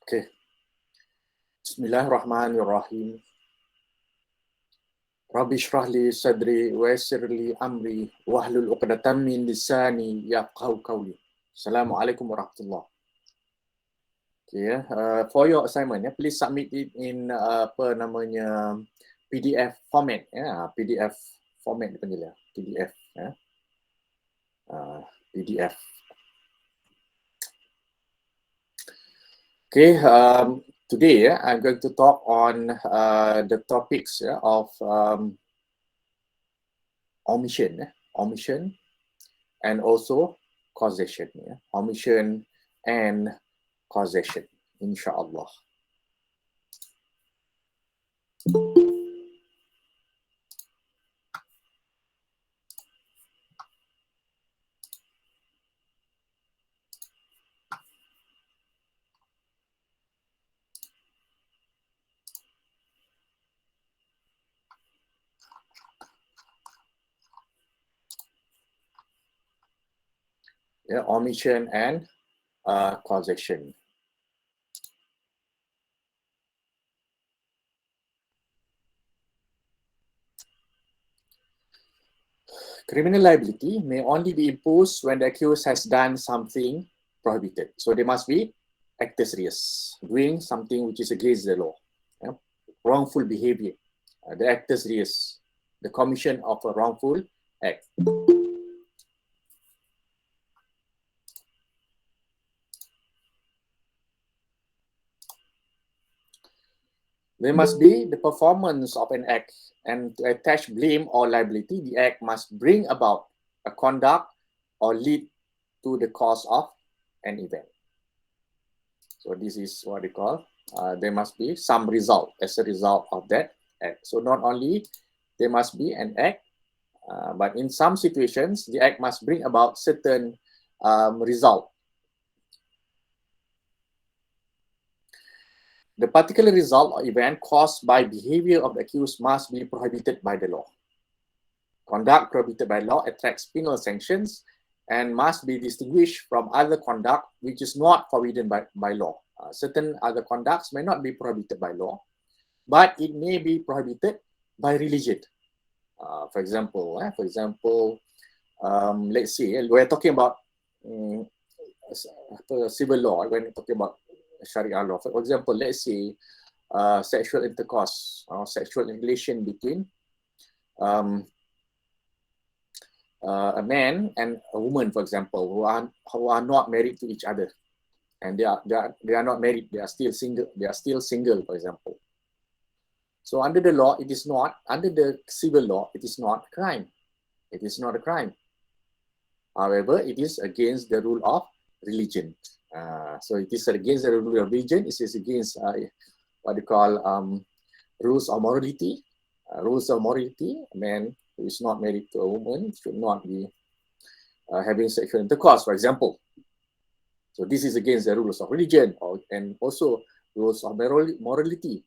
Okay. Bismillahirrahmanirrahim. Rabbi shrah li sadri wa yassir li amri wahlul 'uqdatam min lisani yafqahu qawli. Assalamualaikum warahmatullahi. Okay, for your assignment, please submit it in PDF format. PDF format dipanggil PDF. PDF. Okay, today I'm going to talk on the topics of omission and also causation. Omission and causation, inshallah. Omission and causation. Criminal liability may only be imposed when the accused has done something prohibited. So there must be actus reus, doing something which is against the law, wrongful behavior, the actus reus, the commission of a wrongful act. There must be the performance of an act, and to attach blame or liability, the act must bring about a conduct or lead to the cause of an event. So this is what they call, there must be some result as a result of that act. So not only there must be an act, but in some situations, the act must bring about certain result. The particular result or event caused by behavior of the accused must be prohibited by the law. Conduct prohibited by law attracts penal sanctions and must be distinguished from other conduct which is not forbidden by law. Certain other conducts may not be prohibited by law, but it may be prohibited by religion. For example, let's say we're talking about civil law when we're talking about Sharia law. For example, let's say sexual intercourse or sexual relation between a man and a woman, for example, who are not married to each other, and they are not married. They are still single. They are still single, for example. So under the law, it is not, under the civil law, it is not a crime. It is not a crime. However, it is against the rule of religion. So it is against the rule of religion. It is against what they call rules of morality. Rules of morality. A man who is not married to a woman should not be having sexual intercourse, for example. So this is against the rules of religion, and also rules of morality,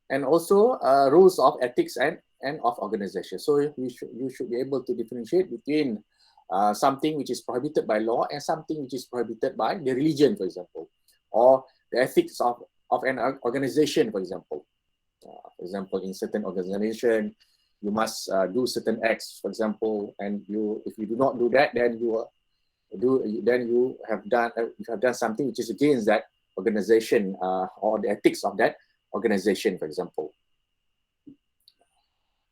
and also rules of ethics and of organization. So you should be able to differentiate between something which is prohibited by law and something which is prohibited by the religion, for example, or the ethics of an organization, for example. For example, in certain organization, you must do certain acts, for example, and if you do not do that, then you have done something which is against that organization or the ethics of that organization, for example.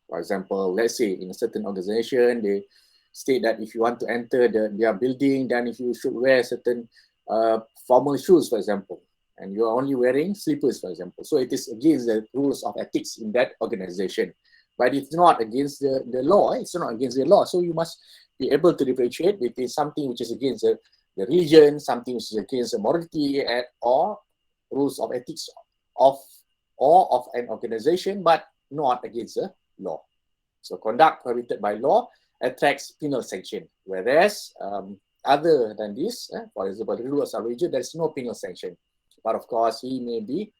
For example, let's say in a certain organization, they state that if you want to enter their building, then if you should wear certain formal shoes, for example, and you are only wearing slippers, for example. So it is against the rules of ethics in that organization. But it's not against the law. It's not against the law. So you must be able to differentiate between something which is against the religion, something which is against the morality, or rules of ethics of an organization, but not against the law. So conduct prohibited by law attracts penal sanction, whereas other than this, for example, the rules of religion, there is no penal sanction. But of course, he may be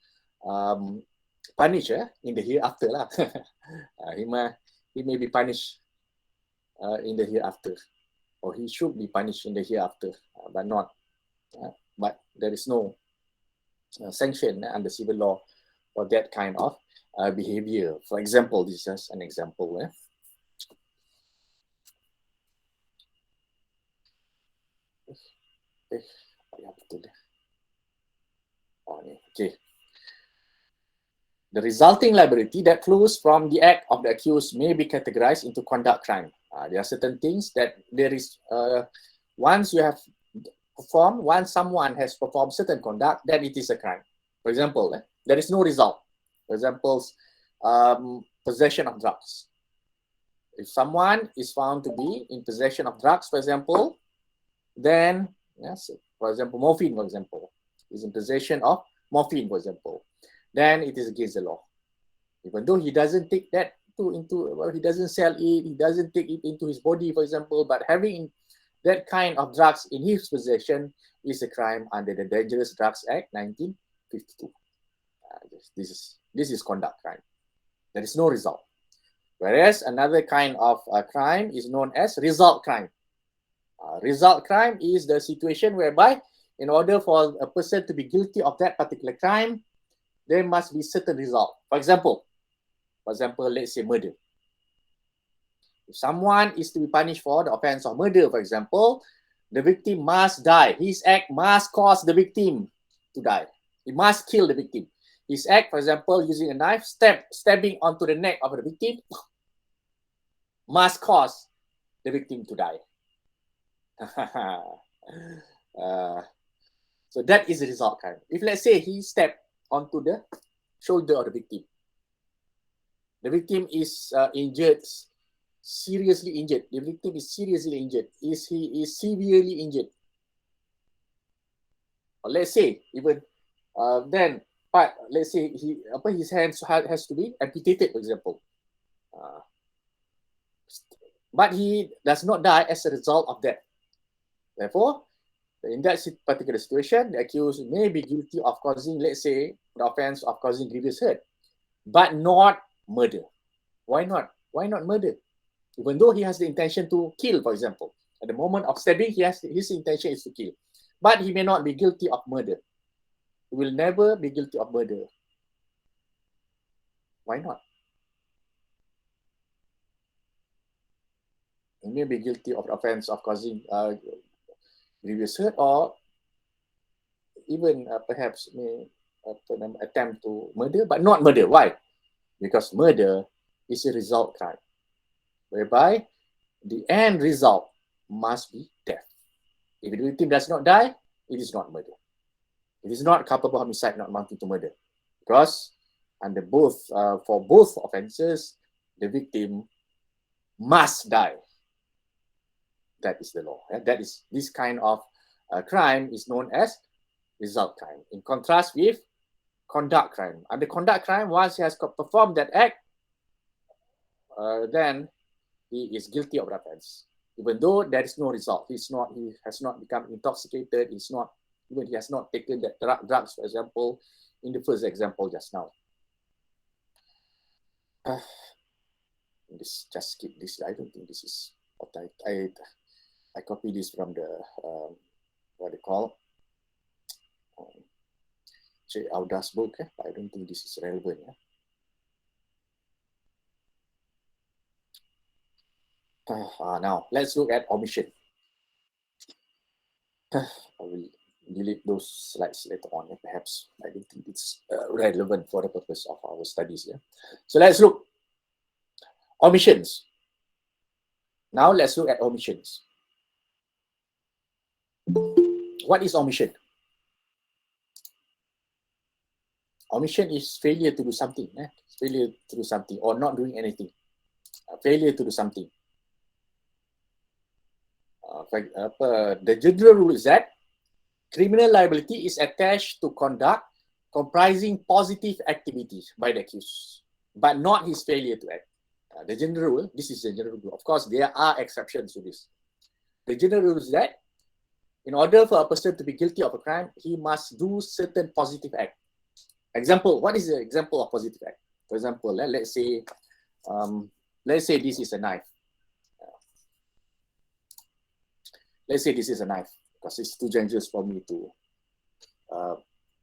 punished in the hereafter. He may be punished in the hereafter, or he should be punished in the hereafter, but not. But there is no sanction under civil law for that kind of behavior. For example, this is just an example. Okay. The resulting liability that flows from the act of the accused may be categorized into conduct crime. There are certain things that there is, once you have performed, once someone has performed certain conduct, then it is a crime. For example, there is no result. For example, possession of drugs. If someone is found to be in possession of drugs, for example, then, yes, for example, morphine, for example, is in possession of morphine, for example, then it is against the law. Even though he doesn't take that he doesn't sell it, he doesn't take it into his body, for example, but having that kind of drugs in his possession is a crime under the Dangerous Drugs Act 1952. This is conduct crime. There is no result. Whereas another kind of crime is known as result crime. Result crime is the situation whereby in order for a person to be guilty of that particular crime, there must be certain result. For example, let's say murder. If someone is to be punished for the offense of murder, for example, the victim must die. His act must cause the victim to die. He must kill the victim. His act, for example, using a knife, stabbing onto the neck of the victim, must cause the victim to die. So that is the result crime. If let's say he stepped onto the shoulder of the victim is injured, seriously injured. The victim is seriously injured. He is severely injured. Or let's say even then, but let's say his hands has to be amputated, for example. But he does not die as a result of that. Therefore, in that particular situation, the accused may be guilty of causing, let's say, the offense of causing grievous hurt, but not murder. Why not? Why not murder? Even though he has the intention to kill, for example. At the moment of stabbing, his intention is to kill. But he may not be guilty of murder. He will never be guilty of murder. Why not? He may be guilty of the offense of causing grievous hurt, or even perhaps may attempt to murder, but not murder. Why? Because murder is a result crime, whereby the end result must be death. If the victim does not die, it is not murder. It is not culpable homicide not amounting to murder, because under both for both offences, the victim must die. That is the law. That is this kind of crime is known as result crime. In contrast with conduct crime. Under conduct crime, once he has performed that act, then he is guilty of the offense. Even though there is no result, he has not become intoxicated. He has not taken the drugs, for example, in the first example just now. Just skip this. I don't think this is what I copy this from the what they call J. Auda's book, but I don't think this is relevant. Now let's look at omission. I will delete those slides later on. Perhaps I don't think it's relevant for the purpose of our studies. So let's look omissions. Now let's look at omissions. What is omission? Omission is failure to do something. Failure to do something, or not doing anything. Failure to do something. The general rule is that criminal liability is attached to conduct comprising positive activities by the accused, but not his failure to act. The general rule, this is the general rule. Of course, there are exceptions to this. The general rule is that in order for a person to be guilty of a crime, he must do certain positive act. Example, what is the example of positive act? For example, let's say this is a knife. Let's say this is a knife, because it's too dangerous for me to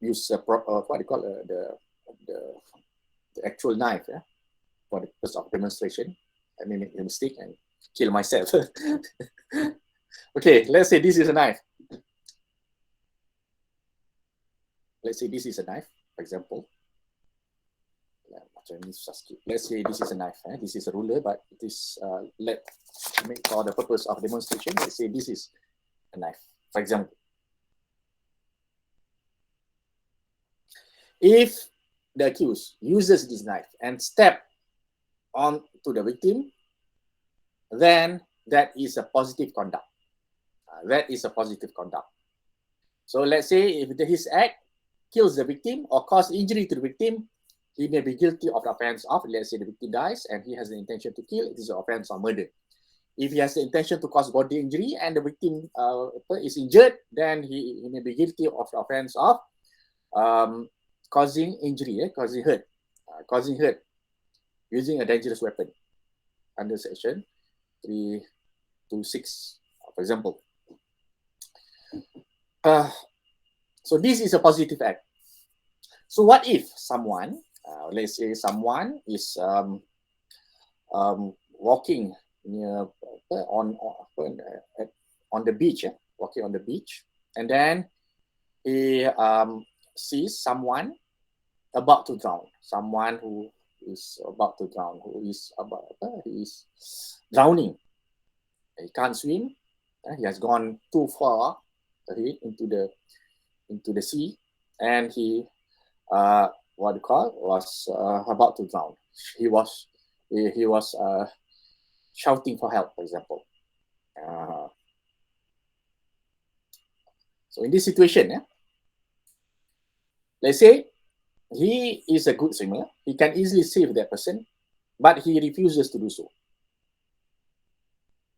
use what do you call the actual knife, yeah, for the purpose of demonstration. I may make a mistake and kill myself. Okay, let's say this is a knife. Let's say this is a knife, for example. Let's say this is a knife. This is a ruler, but it is for the purpose of demonstration. Let's say this is a knife, for example. If the accused uses this knife and step on to the victim, then that is a positive conduct. That is a positive conduct. So let's say if his act kills the victim or cause injury to the victim, he may be guilty of the offense of, let's say the victim dies and he has the intention to kill, it is an offense of murder. If he has the intention to cause body injury and the victim is injured, then he may be guilty of the offense of causing injury, causing hurt using a dangerous weapon under section 326, for example. So this is a positive act. So what if someone, let's say someone is walking near on the beach, walking on the beach, and then he sees someone about to drown, someone who is about to drown, he is drowning. He can't swim. He has gone too far into the sea, and he was about to drown. He was shouting for help, for example. So in this situation, let's say he is a good swimmer. He can easily save that person, but he refuses to do so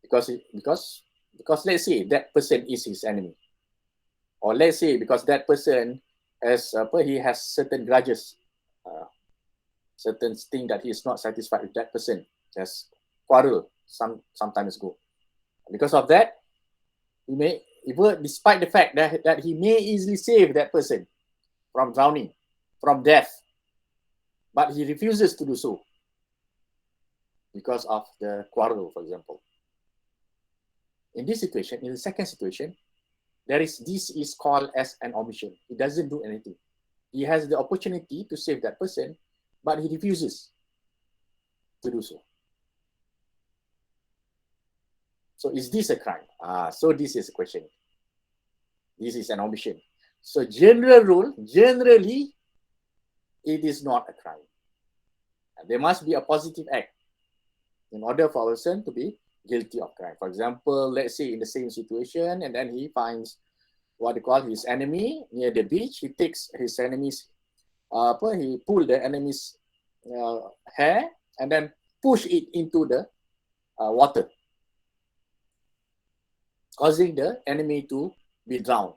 because let's say that person is his enemy, or let's say because that person has certain grudges, certain thing that he is not satisfied with that person, just quarrel sometimes ago. Because of that, despite the fact that he may easily save that person from drowning, from death, but he refuses to do so because of the quarrel, for example. In this situation, in the second situation, this is called as an omission. He doesn't do anything. He has the opportunity to save that person, but he refuses to do so. So is this a crime? So this is a question. This is an omission. So generally, it is not a crime. And there must be a positive act in order for a person to be guilty of crime. For example, let's say in the same situation, and then he finds what they call his enemy near the beach. He takes his enemy's, he pull the enemy's hair and then push it into the water, causing the enemy to be drowned.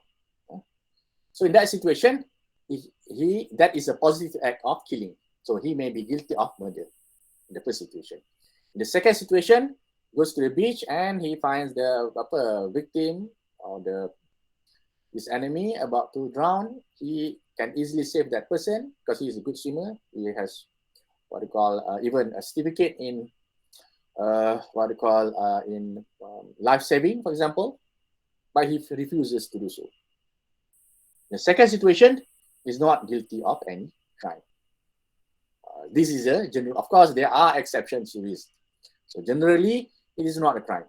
So in that situation, that is a positive act of killing. So he may be guilty of murder in the first situation. In the second situation, goes to the beach and he finds the victim or his enemy about to drown. He can easily save that person because he is a good swimmer. He has what they call even a certificate in life saving, for example, but he refuses to do so. The second situation is not guilty of any crime. This is a general. Of course, there are exceptions to this. So generally, it is not a crime.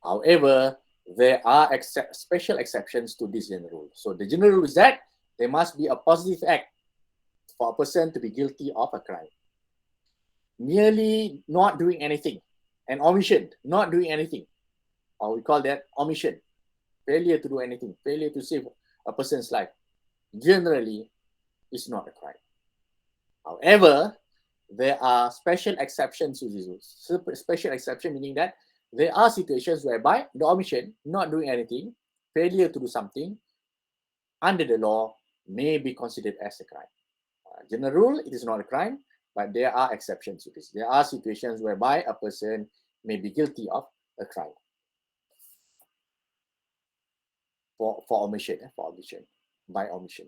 However, there are special exceptions to this general rule. So the general rule is that there must be a positive act for a person to be guilty of a crime. Merely not doing anything, an omission, not doing anything, or we call that omission, failure to do anything, failure to save a person's life, generally is not a crime. However, there are special exceptions to this rule. Special exception meaning that there are situations whereby the omission, not doing anything, failure to do something, under the law may be considered as a crime. General rule, it is not a crime, but there are exceptions to this. There are situations whereby a person may be guilty of a crime for omission. by omission.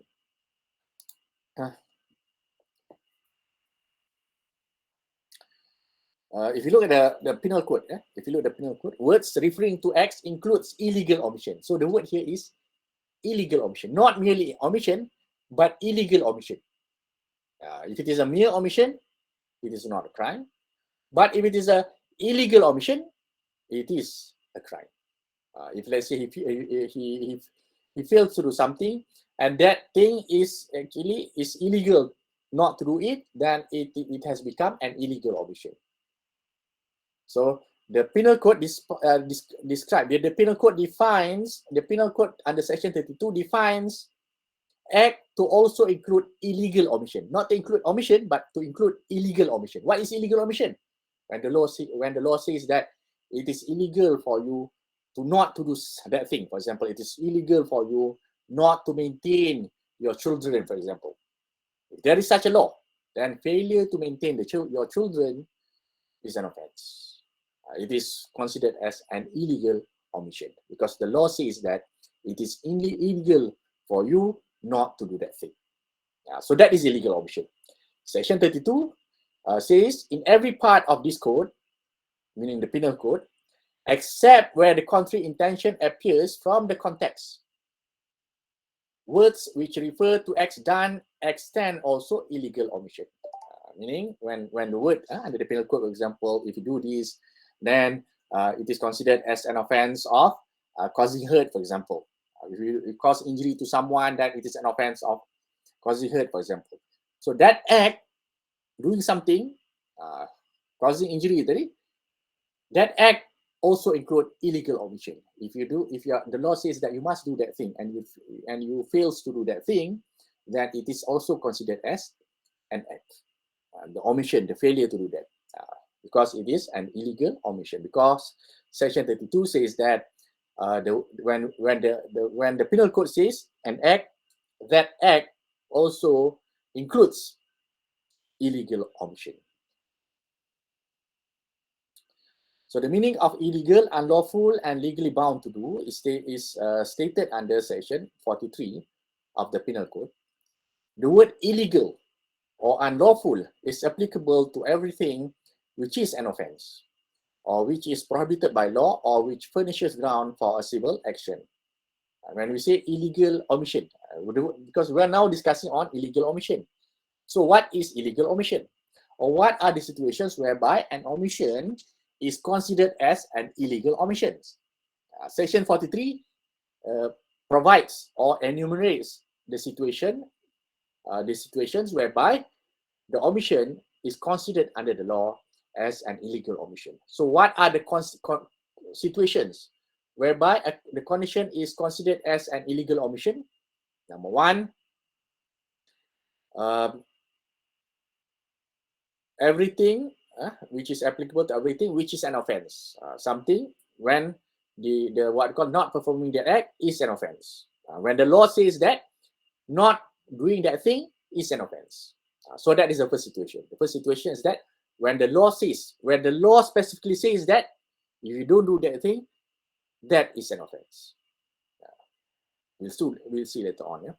If you look at the penal code, if you look at the penal code, words referring to acts includes illegal omission. So the word here is illegal omission, not merely omission, but illegal omission. If it is a mere omission, it is not a crime. But if it is a illegal omission, it is a crime. If let's say he fails to do something and that thing is actually illegal not to do it, then it has become an illegal omission. So the penal code describes, the penal code defines, the penal code under section 32 defines act to also include illegal omission, not to include omission, but to include illegal omission. What is illegal omission? When the law says that it is illegal for you to not to do that thing. For example, it is illegal for you not to maintain your children, for example. If there is such a law, then failure to maintain your children is an offense. It is considered as an illegal omission because the law says that it is illegal for you not to do that thing. So that is illegal omission. Section 32 says in every part of this code, meaning the penal code, except where the contrary intention appears from the context, words which refer to acts done extend also illegal omission. Meaning when the word under the penal code, for example, if you do this, then it is considered as an offense of causing hurt, for example. If you cause injury to someone, then it is an offense of causing hurt, for example. So that act, doing something, causing injury, that act also include illegal omission. If the law says that you must do that thing and you fails to do that thing, then it is also considered as an act. The omission, the failure to do that, because it is an illegal omission. Because section 32 says that when the penal code says an act, that act also includes illegal omission. So the meaning of illegal, unlawful, and legally bound to do is stated under section 43 of the penal code. The word illegal or unlawful is applicable to everything which is an offense, or which is prohibited by law, or which furnishes ground for a civil action. When we say illegal omission, because we're now discussing on illegal omission. So what is illegal omission? Or what are the situations whereby an omission is considered as an illegal omission? Section 43 provides or enumerates the situations whereby the omission is considered under the law as an illegal omission. So what are the situations whereby the condition is considered as an illegal omission? Number one, everything which is applicable to everything which is an offense. Something when the what called not performing that act is an offense. When the law says that not doing that thing is an offense. So that is the first situation. The first situation is that when the law specifically says that if you don't do that thing, that is an offense. We'll see later on. Yeah?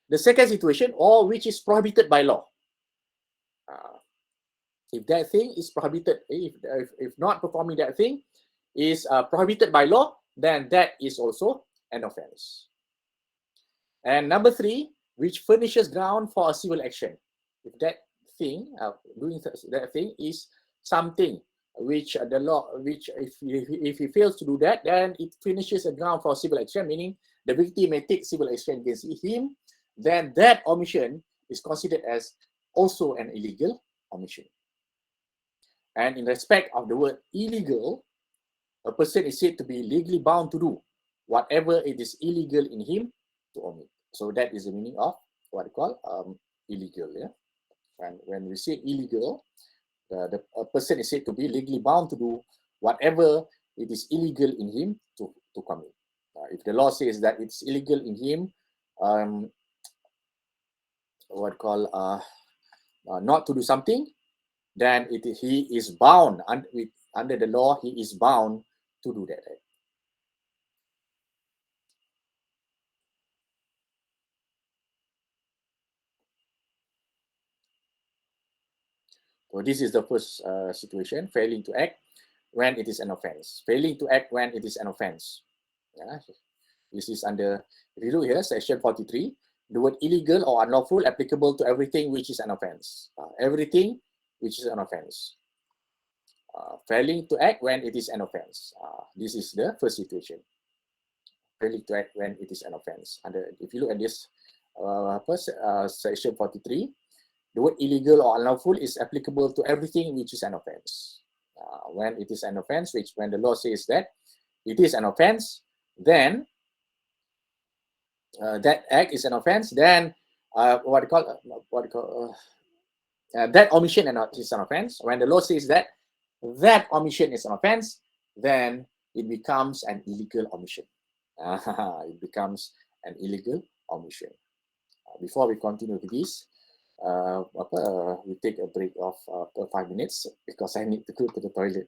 The second situation, or which is prohibited by law. If that thing is prohibited, if not performing that thing is prohibited by law, then that is also an offense. And number three, which furnishes ground for a civil action. If that thing, doing that thing is something which the law, which if he fails to do that, then it finishes a ground for civil action, meaning the victim may take civil action against him, then that omission is considered as also an illegal omission. And in respect of the word illegal, a person is said to be legally bound to do whatever it is illegal in him to omit. So that is the meaning of what we call illegal. Yeah? And when we say illegal, a person is said to be legally bound to do whatever it is illegal in him to commit. If the law says that it's illegal in him, what we call not to do something, then he is bound under the law. He is bound to do that. So this is the first situation, failing to act when it is an offense. Failing to act when it is an offense. Yeah. This is under, if you look here, section 43, the word illegal or unlawful applicable to everything which is an offense. Everything which is an offense. Failing to act when it is an offense. This is the first situation. Failing to act when it is an offense. Under, if you look at this first section 43, the word illegal or unlawful is applicable to everything which is an offense. When it is an offense, which when the law says that it is an offense, then that act is an offense, then that omission is an offense. When the law says that that omission is an offense, then it becomes an illegal omission. It becomes an illegal omission. Before we continue with this, we take a break of 5 minutes because I need to go to the toilet.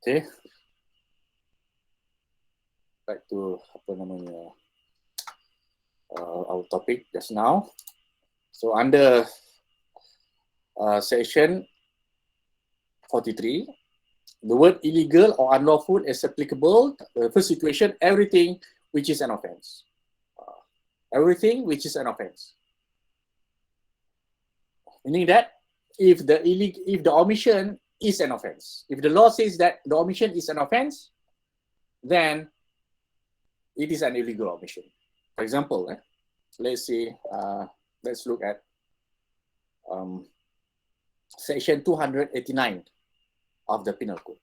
Okay. Back to apa namanya our topic just now. So under section 43, the word illegal or unlawful is applicable. The first situation, everything which is an offense. Everything which is an offense. Meaning that if the omission is an offense, if the law says that the omission is an offense, then it is an illegal omission. For example, let's say, let's look at section 289 of the Penal Code.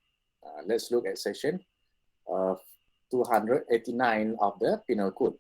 Let's look at section 289 of the Penal Code.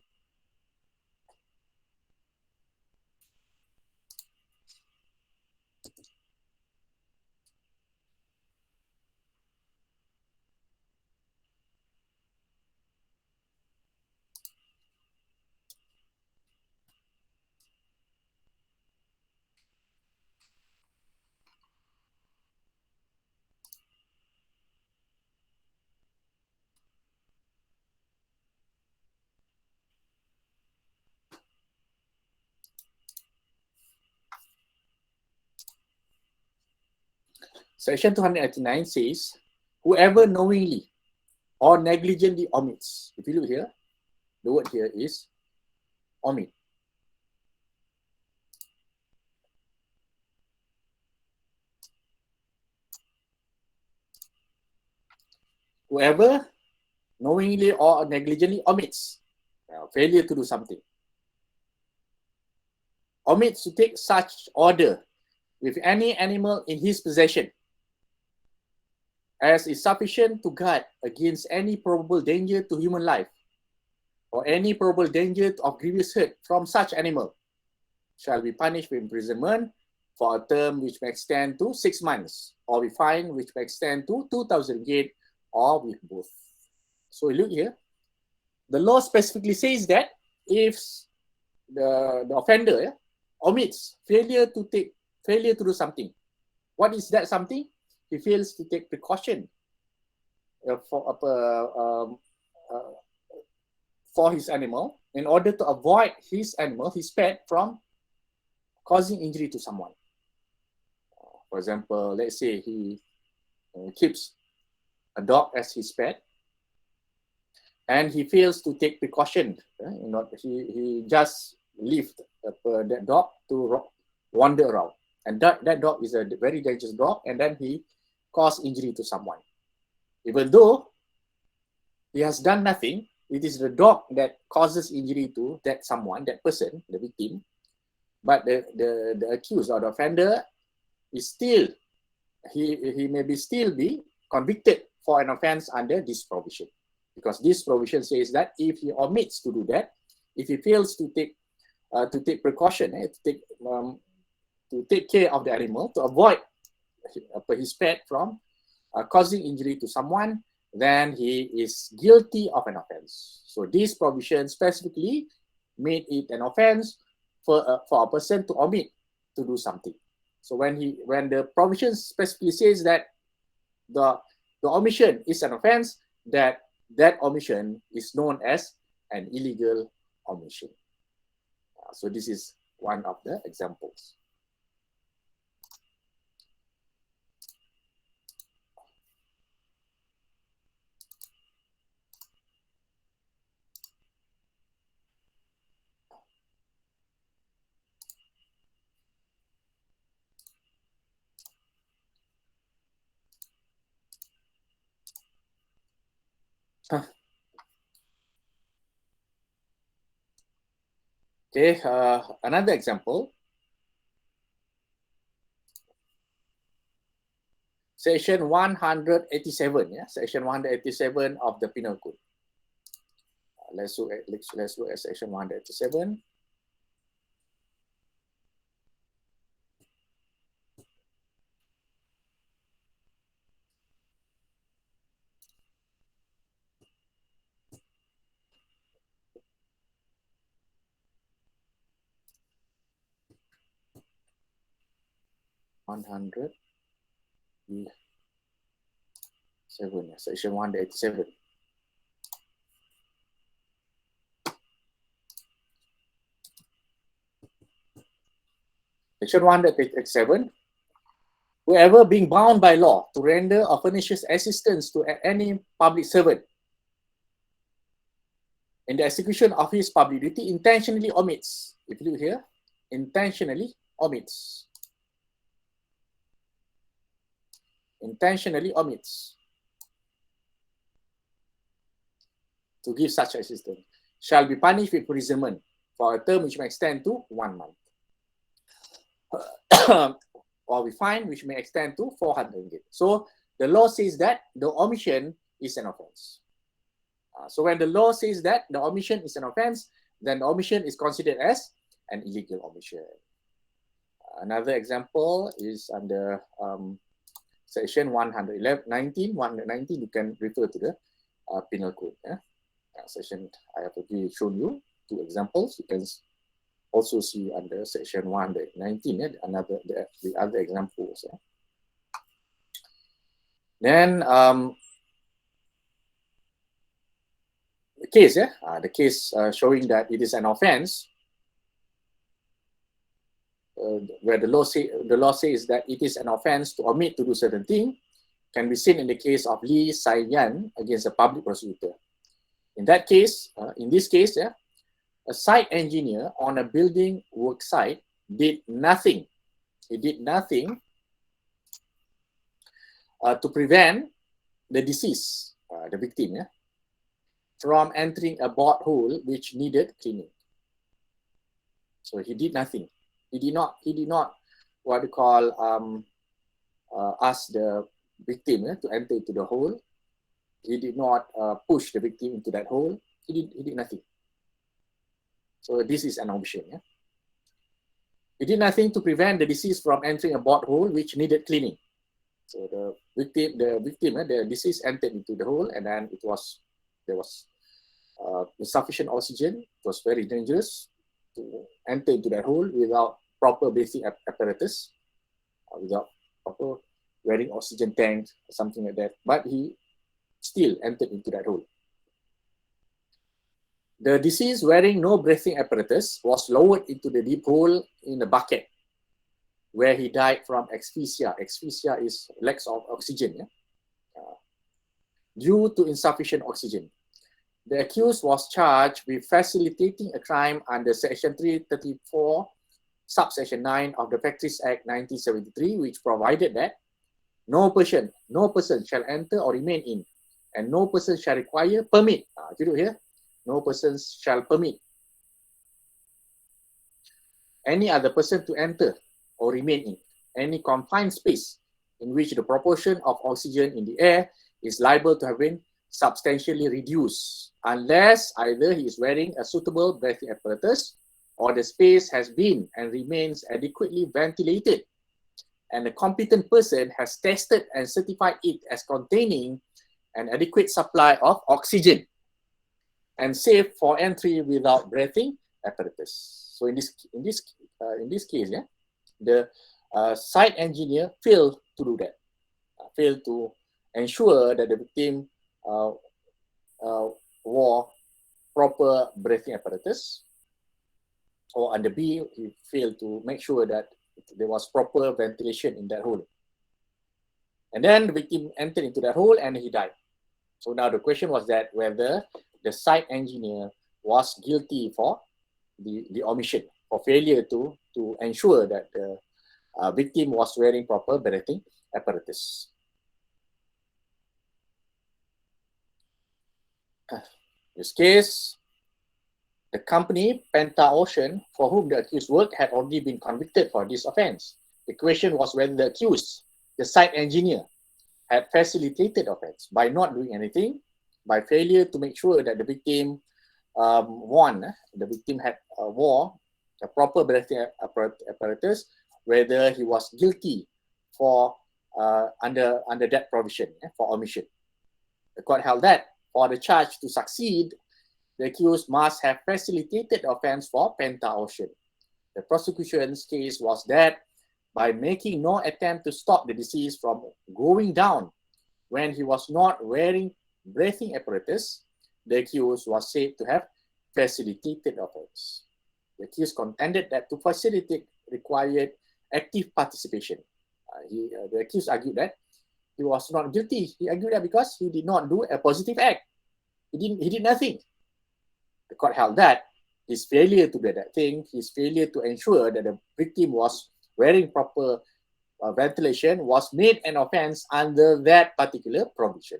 Section 289 says, whoever knowingly or negligently omits. If you look here, the word here is omit. Whoever knowingly or negligently omits, failure to do something, omits to take such order with any animal in his possession as is sufficient to guard against any probable danger to human life or any probable danger of grievous hurt from such animal, shall be punished with imprisonment for a term which may extend to 6 months, or be fined which may extend to 2,000 ringgit, or with both. So look here, the law specifically says that if the offender omits, failure to do something, what is that something? He fails to take precaution for his animal in order to avoid his animal, his pet, from causing injury to someone. For example, let's say he keeps a dog as his pet, and he fails to take precaution. He just leaves that dog to wander around, and that dog is a very dangerous dog, and then he caused injury to someone. Even though he has done nothing, it is the dog that causes injury to that someone, that person, the victim. But the accused or the offender is still, he may be still be convicted for an offense under this provision, because this provision says that if he omits to do that, if he fails to take precaution, to take care of the animal, to avoid his pet from causing injury to someone, then he is guilty of an offense. So this provision specifically made it an offense for a person to omit to do something. So when the provision specifically says that the omission is an offense, that omission is known as an illegal omission. So this is one of the examples. Okay, another example. Section 187, Section 187 of the Penal Code. Let's look at Section 187. Section 187. Section 187. Whoever being bound by law to render or furnishes assistance to any public servant in the execution of his public duty intentionally omits. If you look here, intentionally omits. Intentionally omits to give such assistance shall be punished with imprisonment for a term which may extend to 1 month. Or we fine which may extend to 400 ringgit. So the law says that the omission is an offense. So when the law says that the omission is an offense, then the omission is considered as an illegal omission. Another example is under section 119. 119, you can refer to the penal code. Section, I have already shown you 2 examples. You can also see under section 119, the other examples. Then the case showing that it is an offense, where the law says that it is an offense to omit to do certain thing, can be seen in the case of Lee Sai-yan against a public prosecutor. In that case, a site engineer on a building work site did nothing. He did nothing to prevent the deceased, the victim, from entering a board hole which needed cleaning. So he did nothing. He did not what you call ask the victim to enter into the hole. He did not push the victim into that hole. He did nothing. So this is an omission. He did nothing to prevent the deceased from entering a board hole which needed cleaning. So the deceased entered into the hole, and then there was insufficient oxygen. It was very dangerous to enter into that hole without proper basic apparatus, without proper wearing oxygen tank or something like that. But he still entered into that hole. The deceased, wearing no breathing apparatus, was lowered into the deep hole in a bucket, where he died from asphyxia. Asphyxia is lack of oxygen, due to insufficient oxygen. The accused was charged with facilitating a crime under Section 334, subsection 9 of the Factories Act 1973, which provided that no person shall enter or remain in, and no person shall require permit. If you look here, no person shall permit any other person to enter or remain in any confined space in which the proportion of oxygen in the air is liable to have been substantially reduced, unless either he is wearing a suitable breathing apparatus or the space has been and remains adequately ventilated, and a competent person has tested and certified it as containing an adequate supply of oxygen and safe for entry without breathing apparatus. So in this case, the site engineer failed to do that, failed to ensure that the victim wore proper breathing apparatus, or under B, he failed to make sure that there was proper ventilation in that hole. And then the victim entered into that hole and he died. So now the question was that whether the site engineer was guilty for the omission, for failure to ensure that the victim was wearing proper breathing apparatus. In this case, the company, Penta Ocean, for whom the accused worked, had already been convicted for this offense. The question was whether the accused, the site engineer, had facilitated offense by not doing anything, by failure to make sure that the victim wore a proper breathing apparatus, whether he was guilty for under that provision for omission. The court held that for the charge to succeed, the accused must have facilitated the offense for Penta Ocean. The prosecution's case was that by making no attempt to stop the deceased from going down when he was not wearing breathing apparatus, the accused was said to have facilitated the offence. The accused contended that to facilitate required active participation. The accused argued that he was not guilty. He argued that because he did not do a positive act. He did nothing. The court held that his failure to do that thing, his failure to ensure that the victim was wearing proper ventilation was made an offence under that particular provision.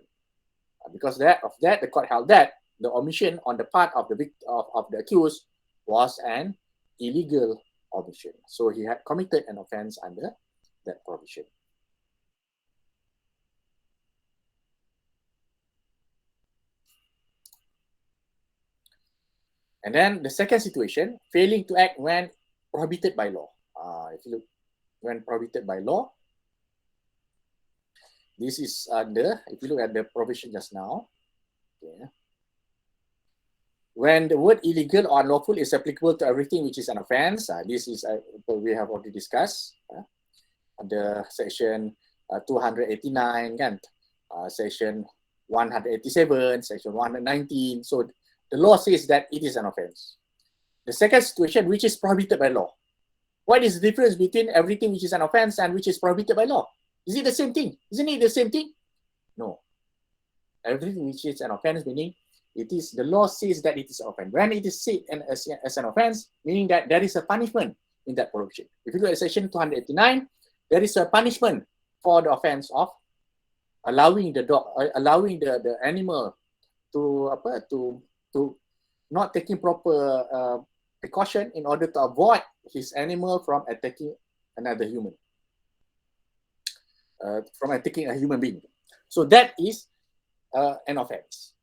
Because of that, the court held that the omission on the part of the accused was an illegal omission. So he had committed an offence under that provision. And then the second situation, failing to act when prohibited by law. If you look, when prohibited by law, this is under, if you look at the provision just now, okay, when the word illegal or unlawful is applicable to everything which is an offence, this is we have already discussed under section 289, kan? Section 187, section 119. So the law says that it is an offence. The second situation, which is prohibited by law. What is the difference between everything which is an offence and which is prohibited by law? Is it the same thing? Isn't it the same thing? No. Everything which is an offence, meaning it is, the law says that it is an offence. When it is said as an offence, meaning that there is a punishment in that provision. If you look at section 289, there is a punishment for the offence of allowing the dog, allowing the animal to not taking proper precaution in order to avoid his animal from attacking another human, from attacking a human being. So that is an offence.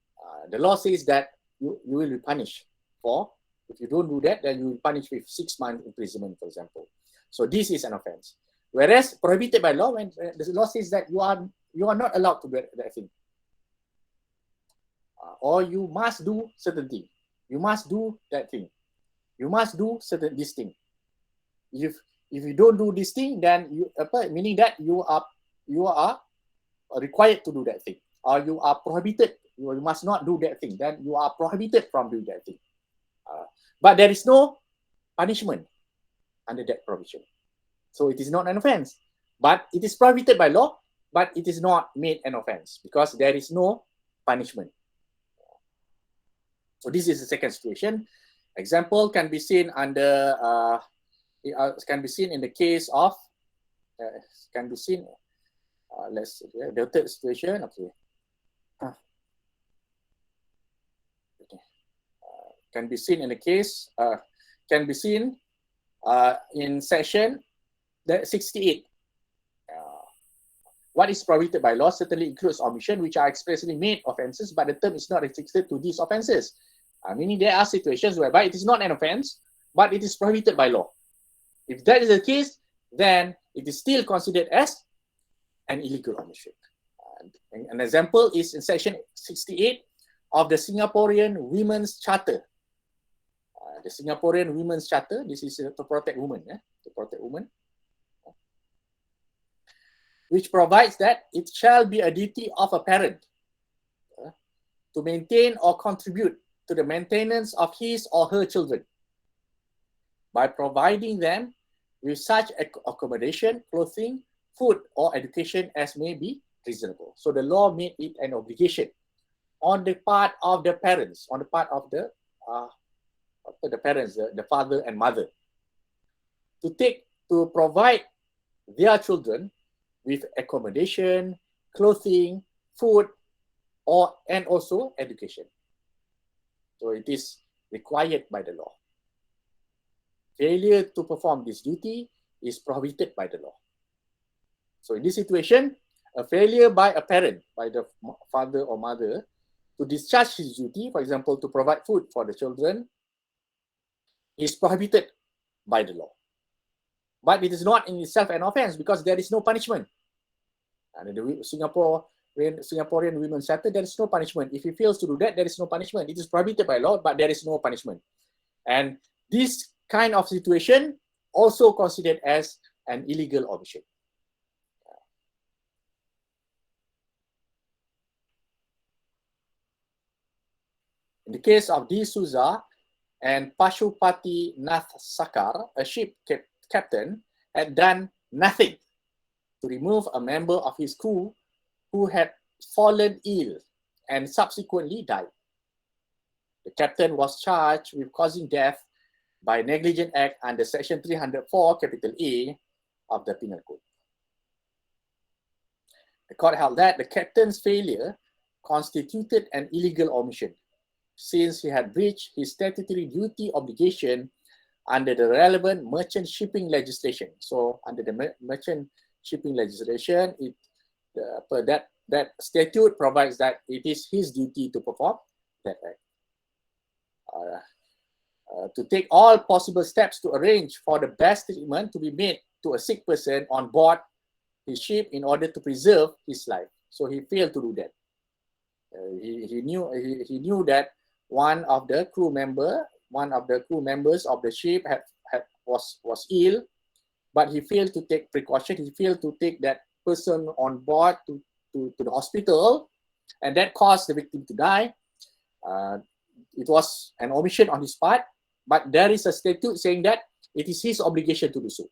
The law says that you will be punished for, if you don't do that, then you will be punished with 6 months imprisonment, for example. So this is an offence. Whereas prohibited by law, when the law says that you are not allowed to do that thing, or you must do certain thing. You must do that thing. You must do this thing. If you don't do this thing, then meaning that you are required to do that thing, or you are prohibited. You must not do that thing. Then you are prohibited from doing that thing. But there is no punishment under that provision. So it is not an offence. But it is prohibited by law, but it is not made an offence because there is no punishment. So this is the second situation. Example can be seen under, can be seen in the case of, can be seen, let's see, the third situation, okay. Can be seen in the case, can be seen in section 68. What is prohibited by law certainly includes omission which are expressly made offences, but the term is not restricted to these offences. Meaning there are situations whereby it is not an offence, but it is prohibited by law. If that is the case, then it is still considered as an illegal omission. An example is in section 68 of the Singaporean Women's Charter. The Singaporean Women's Charter, this is to protect women, to protect women, which provides that it shall be a duty of a parent to maintain or contribute to the maintenance of his or her children by providing them with such accommodation, clothing, food, or education as may be reasonable. So the law made it an obligation on the part of the parents, on the part of the parents, the father and mother, to provide their children with accommodation, clothing, food, and also education. So it is required by the law. Failure to perform this duty is prohibited by the law. So in this situation, a failure by a parent, by the father or mother, to discharge his duty, for example, to provide food for the children, is prohibited by the law. But it is not in itself an offence because there is no punishment. And in the Singaporean Women's Charter, there is no punishment. If he fails to do that, there is no punishment. It is prohibited by law, but there is no punishment. And this kind of situation also considered as an illegal omission. In the case of D'Souza and Pashupati Nath Sakar, a ship captain, had done nothing to remove a member of his crew who had fallen ill and subsequently died. The captain was charged with causing death by negligent act under Section 304, capital A of the Penal Code. The court held that the captain's failure constituted an illegal omission, since he had breached his statutory duty obligation under the relevant merchant shipping legislation. So, under the merchant shipping legislation, that statute provides that it is his duty to perform that act. To take all possible steps to arrange for the best treatment to be made to a sick person on board his ship in order to preserve his life. So he failed to do that. He knew that one of the crew members of the ship was ill, but he failed to take precaution. He failed to take that person on board to the hospital, and that caused the victim to die. It was an omission on his part, but there is a statute saying that it is his obligation to do so.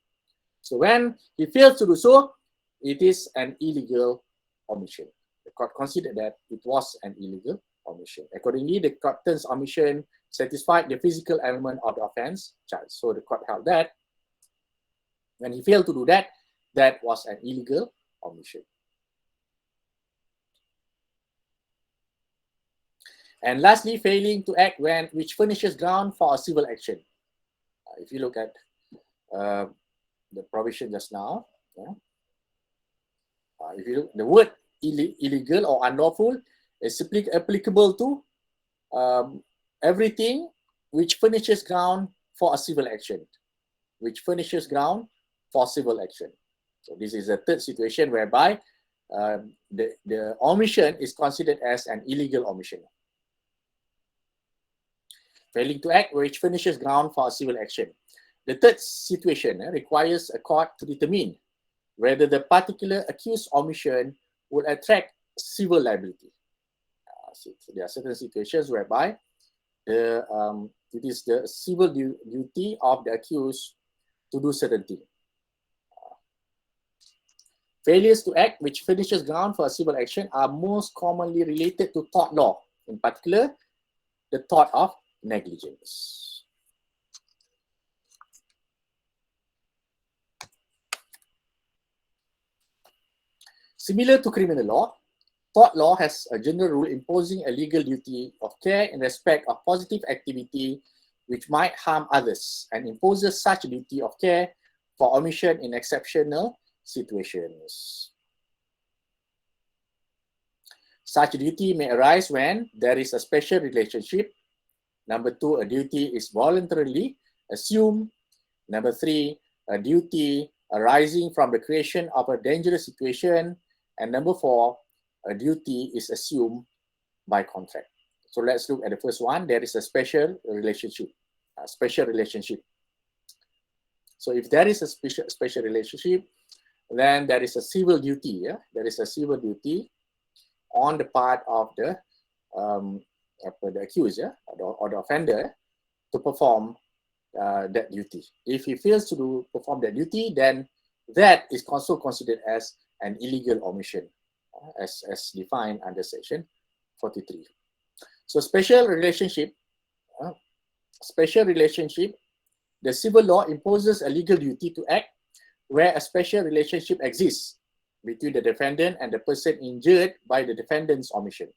So when he fails to do so, it is an illegal omission. The court considered that it was an illegal omission. Accordingly, the captain's omission satisfied the physical element of the offence charge. So the court held that when he failed to do that, that was an illegal omission. And lastly, failing to act which furnishes ground for a civil action. If you look at the provision just now, if you look, the word illegal or unlawful is simply applicable to everything which furnishes ground for a civil action. Which furnishes ground for civil action. So this is a third situation whereby the omission is considered as an illegal omission. Failing to act which furnishes ground for a civil action. The third situation requires a court to determine whether the particular accused omission would attract civil liability. So there are certain situations whereby it is the civil duty of the accused to do certain things. Failures to act which furnishes ground for a civil action are most commonly related to tort law, in particular, the tort of negligence. Similar to criminal law, tort law has a general rule imposing a legal duty of care in respect of positive activity which might harm others, and imposes such a duty of care for omission in exceptional situations. Such a duty may arise when there is a special relationship. Number 2, a duty is voluntarily assumed. Number 3, a duty arising from the creation of a dangerous situation. And number 4, a duty is assumed by contract. So let's look at the first one. There is a special relationship. So if there is a special relationship, then there is a civil duty. There is a civil duty on the part of the accused or the offender to perform that duty. If he fails to perform that duty, then that is also considered as an illegal omission, as defined under Section 43. So special relationship, the civil law imposes a legal duty to act where a special relationship exists between the defendant and the person injured by the defendant's omission.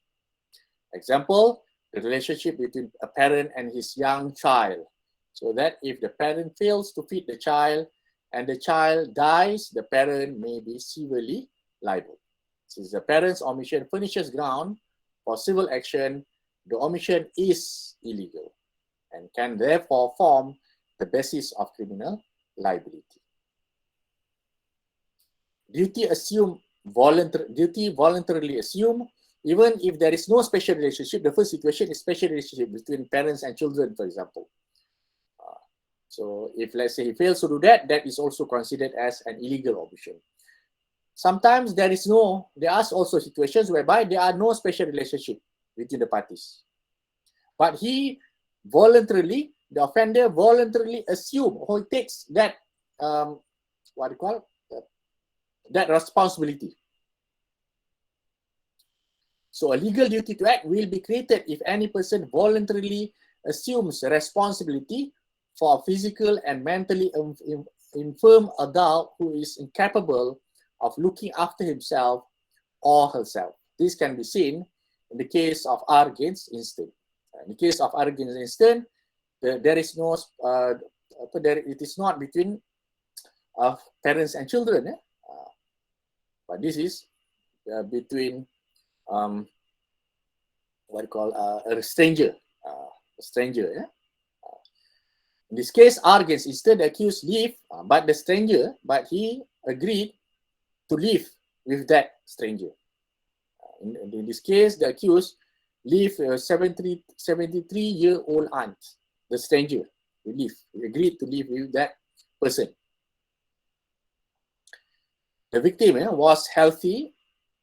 Example, the relationship between a parent and his young child. So that if the parent fails to feed the child and the child dies, the parent may be civilly liable. Since the parent's omission furnishes ground for civil action, the omission is illegal and can therefore form the basis of criminal liability. Duty voluntarily assumed, even if there is no special relationship. The first situation is special relationship between parents and children, for example. So if, let's say, he fails to do that, that is also considered as an illegal omission. Sometimes there are also situations whereby there are no special relationship between the parties. But he voluntarily, the offender voluntarily assume or takes that what do you call that responsibility. So a legal duty to act will be created if any person voluntarily assumes responsibility for a physical and mentally infirm adult who is incapable of looking after himself or herself. This can be seen in the case of R against Instant. In the case of R against Instant, there is no, it is not between parents and children, but this is between what you call a stranger. In this case, R against Instant, the accused leave, but he agreed to live with that stranger. In this case, the accused leave a 73-year-old aunt, the stranger. He agreed to live with that person. The victim was healthy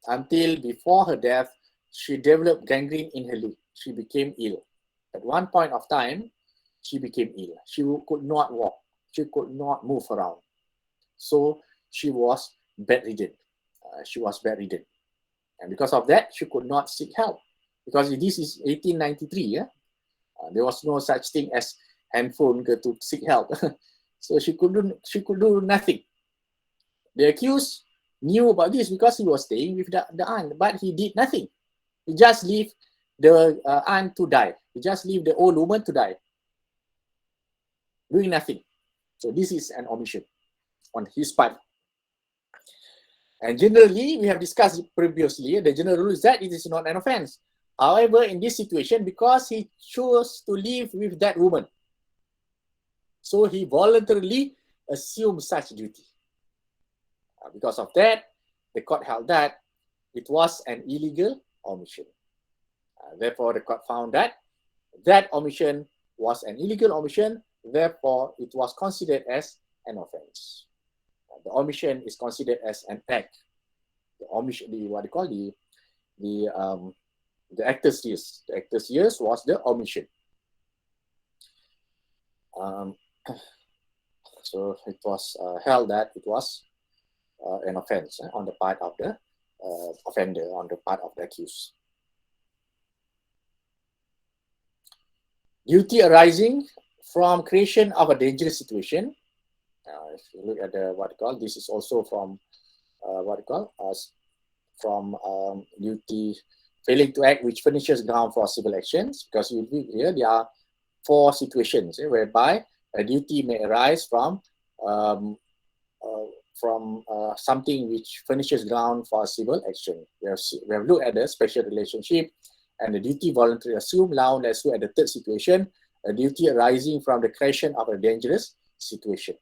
until before her death. She developed gangrene in her leg. She became ill. At one point of time, she became ill. She could not walk. She could not move around. So she was bedridden. And because of that, she could not seek help. Because this is 1893, there was no such thing as handphone to seek help. So she could do nothing. The accused knew about this because he was staying with the aunt, but he did nothing. He just left the aunt to die. He just left the old woman to die, doing nothing. So this is an omission on his part. And generally, we have discussed previously, the general rule is that it is not an offense. However, in this situation, because he chose to live with that woman, so he voluntarily assumed such duty. Because of that, the court held that it was an illegal omission. Therefore, the court found that that omission was an illegal omission. Therefore, it was considered as an offense. The omission is considered as an act. The omission, the actus reus. The actus reus was the omission. So it was held that it was an offense on the part of the offender, on the part of the accused. Duty arising from creation of a dangerous situation. If you look at this is also from duty failing to act which furnishes ground for civil actions, because here there are 4 situations whereby a duty may arise from something which furnishes ground for civil action. We have looked at the special relationship and the duty voluntarily assumed. Now let's look at the third situation, a duty arising from the creation of a dangerous situation.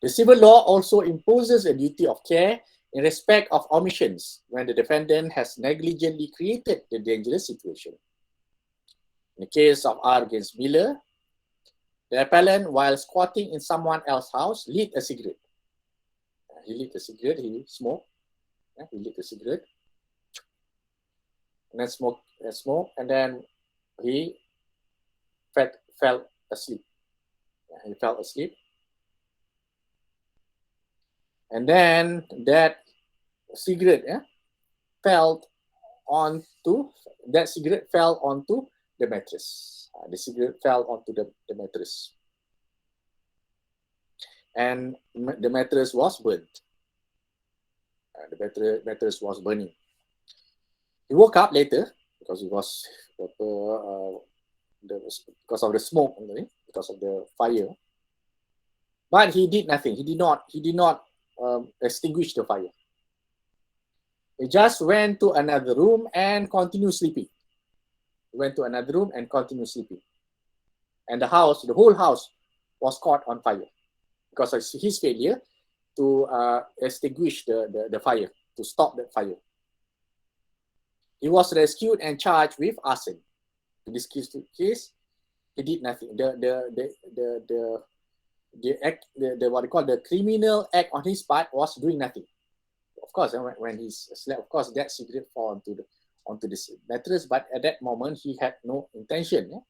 The civil law also imposes a duty of care in respect of omissions when the defendant has negligently created the dangerous situation. In the case of R against Miller, the appellant, while squatting in someone else's house, lit a cigarette. He smoked. He lit a cigarette. And then smoked, and then he fell asleep. He fell asleep. And then that cigarette fell onto the mattress. The cigarette fell onto the mattress. And the mattress was burnt. The mattress was burning. He woke up later because he was because of the smoke, because of the fire. But he did nothing. He did not extinguish the fire. He just went to another room and continued sleeping. And the whole house was caught on fire because of his failure to extinguish the fire, to stop the fire. He was rescued and charged with arson. In this case, he did nothing. The criminal act on his part was doing nothing. Of course, when he slept, of course, that cigarette fell onto this mattress, but at that moment he had no intention,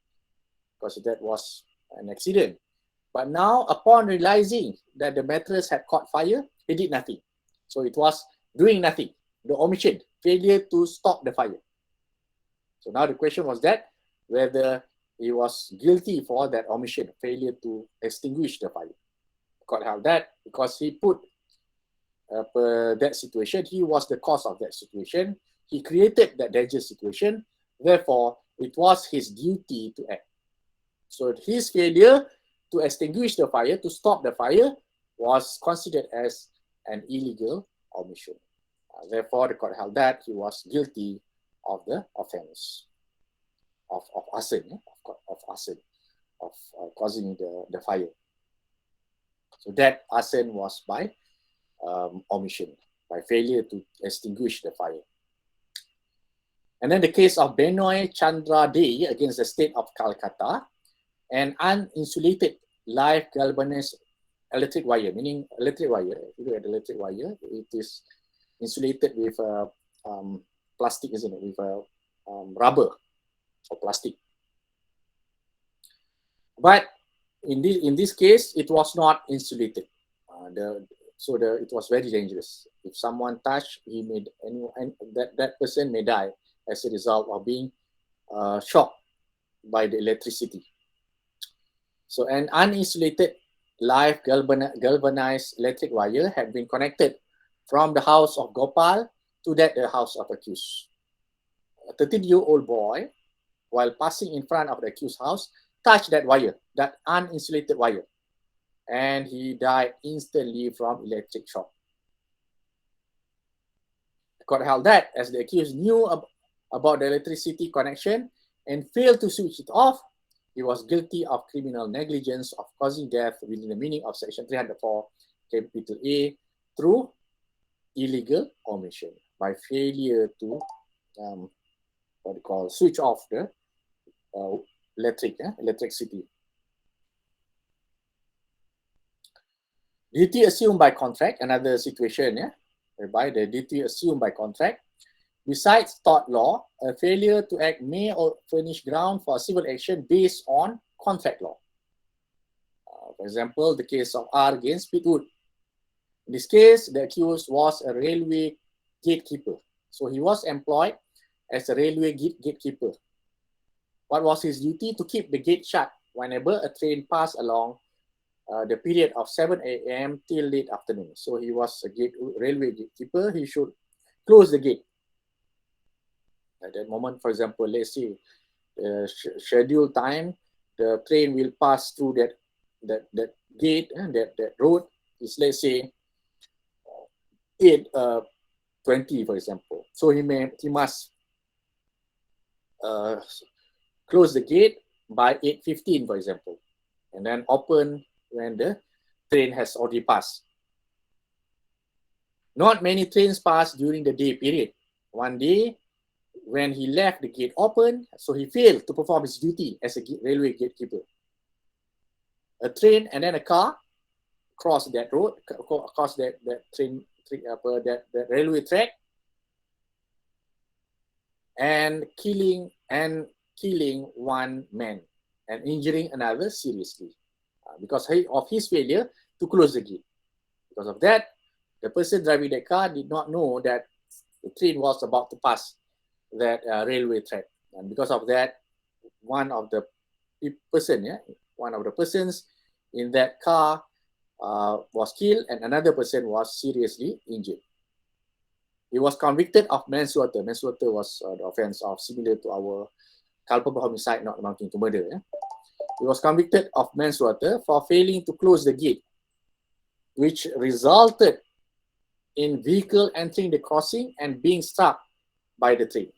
because that was an accident. But now, upon realizing that the mattress had caught fire, he did nothing. So it was doing nothing. The omission, failure to stop the fire. So now the question was that whether he was guilty for that omission, failure to extinguish the fire. Court held that because he put that situation, he was the cause of that situation. He created that dangerous situation. Therefore, it was his duty to act. So his failure to extinguish the fire, to stop the fire, was considered as an illegal omission. Therefore, the court held that he was guilty of the offense of arson, of arson, of causing the fire. So that arson was by omission, by failure to extinguish the fire. And then the case of Benoy Chandra Day against the state of Calcutta, an uninsulated live galvanized electric wire, meaning electric wire, if you look at the electric wire, it is insulated with plastic, isn't it, with rubber or plastic. But in this case, it was not insulated. It was very dangerous. If someone touched, that person may die as a result of being shocked by the electricity. So an uninsulated live galvanized electric wire had been connected from the house of Gopal to the house of accused. A 13-year-old boy, while passing in front of the accused house, touched that wire, that uninsulated wire, and he died instantly from electric shock. The court held that as the accused knew about the electricity connection and failed to switch it off, he was guilty of criminal negligence of causing death within the meaning of Section 304, capital A, through illegal omission by failure to switch off the electricity. Duty assumed by contract, another situation, whereby the duty assumed by contract. Besides tort law, a failure to act may furnish ground for civil action based on contract law. For example, the case of R against Pitwood. In this case, the accused was a railway gatekeeper. So he was employed as a railway gatekeeper. What was his duty? To keep the gate shut whenever a train passed along the period of 7 a.m. till late afternoon. So he was a railway gatekeeper. He should close the gate. At that moment, for example, let's say scheduled time, the train will pass through that gate, that road is, let's say, 8:20, for example. So he must close the gate by 8:15, for example, and then open when the train has already passed. Not many trains pass during the day period. One day, when he left the gate open, so he failed to perform his duty as a railway gatekeeper. A train and then a car crossed that road, crossed that railway track, and killing one man and injuring another seriously because of his failure to close the gate. Because of that, the person driving the car did not know that the train was about to pass that railway track, and because of that, one of the persons in that car was killed, and another person was seriously injured. He was convicted of manslaughter. Manslaughter was the offense of similar to our culpable homicide not amounting to murder. He was convicted of manslaughter for failing to close the gate, which resulted in vehicle entering the crossing and being struck by the train.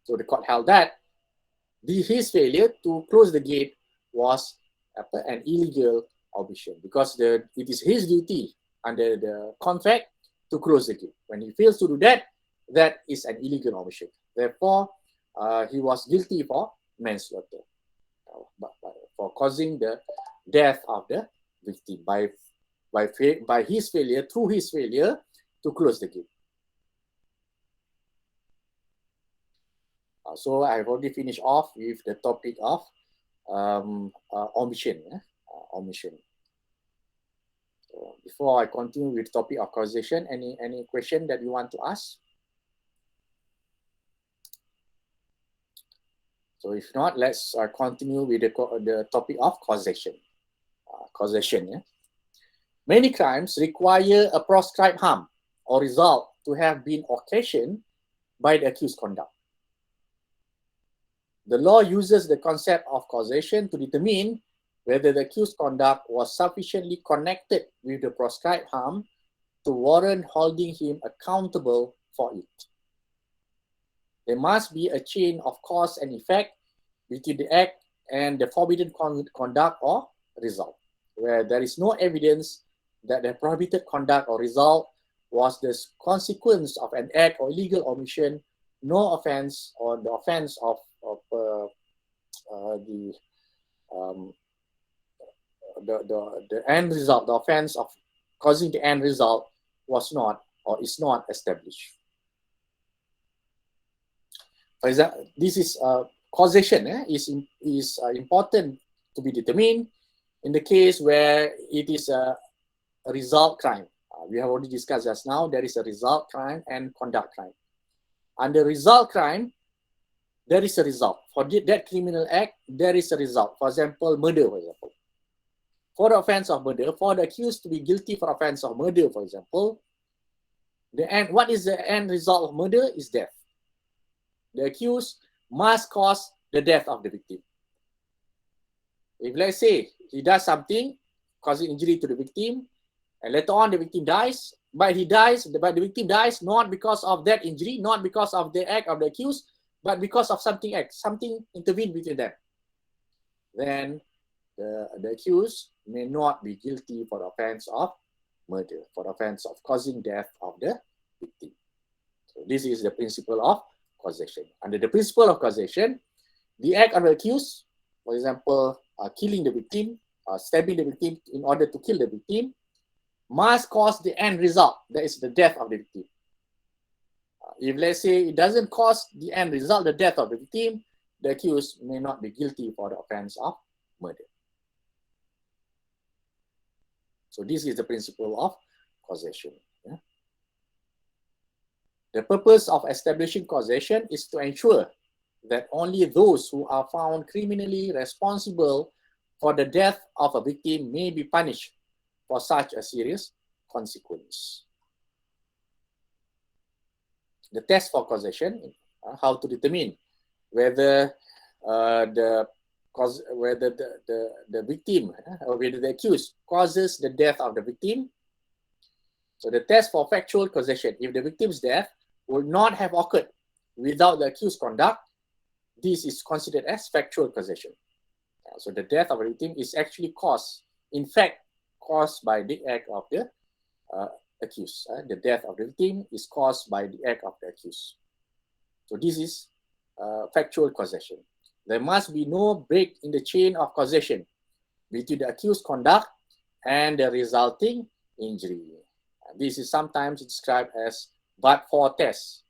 So the court held that his failure to close the gate was an illegal omission because it is his duty under the contract to close the gate. When he fails to do that, that is an illegal omission. Therefore, he was guilty for manslaughter, for causing the death of the victim by his failure, through his failure to close the gate. So I've already finished off with the topic of omission. Omission. So before I continue with the topic of causation, any question that you want to ask? So if not, let's continue with the topic of causation. Causation. Yeah? Many crimes require a proscribed harm or result to have been occasioned by the accused conduct. The law uses the concept of causation to determine whether the accused conduct was sufficiently connected with the proscribed harm to warrant holding him accountable for it. There must be a chain of cause and effect between the act and the forbidden conduct or result, where there is no evidence that the prohibited conduct or result was the consequence of an act or illegal omission, no offense or the offense of the end result, the offense of causing the end result was not or is not established. For example, this is causation is important to be determined in the case where it is a result crime. We have already discussed just now, there is a result crime and conduct crime. Under result crime, there is a result. For that criminal act, there is a result. For example, murder, for example. For the offense of murder, for the accused to be guilty for offense of murder, for example, what is the end result of murder is death. The accused must cause the death of the victim. If let's say he does something causing injury to the victim, and later on the victim dies, but the victim dies not because of that injury, not because of the act of the accused, but because of something intervened between them, then the accused may not be guilty for the offense of murder, for the offense of causing death of the victim. So this is the principle of causation. Under the principle of causation, the act of the accused, for example, killing the victim, stabbing the victim in order to kill the victim, must cause the end result, that is the death of the victim. If let's say it doesn't cause the end result, the death of the victim, the accused may not be guilty for the offense of murder. So this is the principle of causation. Yeah? The purpose of establishing causation is to ensure that only those who are found criminally responsible for the death of a victim may be punished for such a serious consequence. The test for causation, how to determine whether the victim or whether the accused causes the death of the victim. So the test for factual causation, if the victim's death would not have occurred without the accused conduct, this is considered as factual causation. So the death of a victim is actually caused by the act of the accused. The death of the victim is caused by the act of the accused. So this is factual causation. There must be no break in the chain of causation between the accused conduct and the resulting injury. This is sometimes described as but-for test.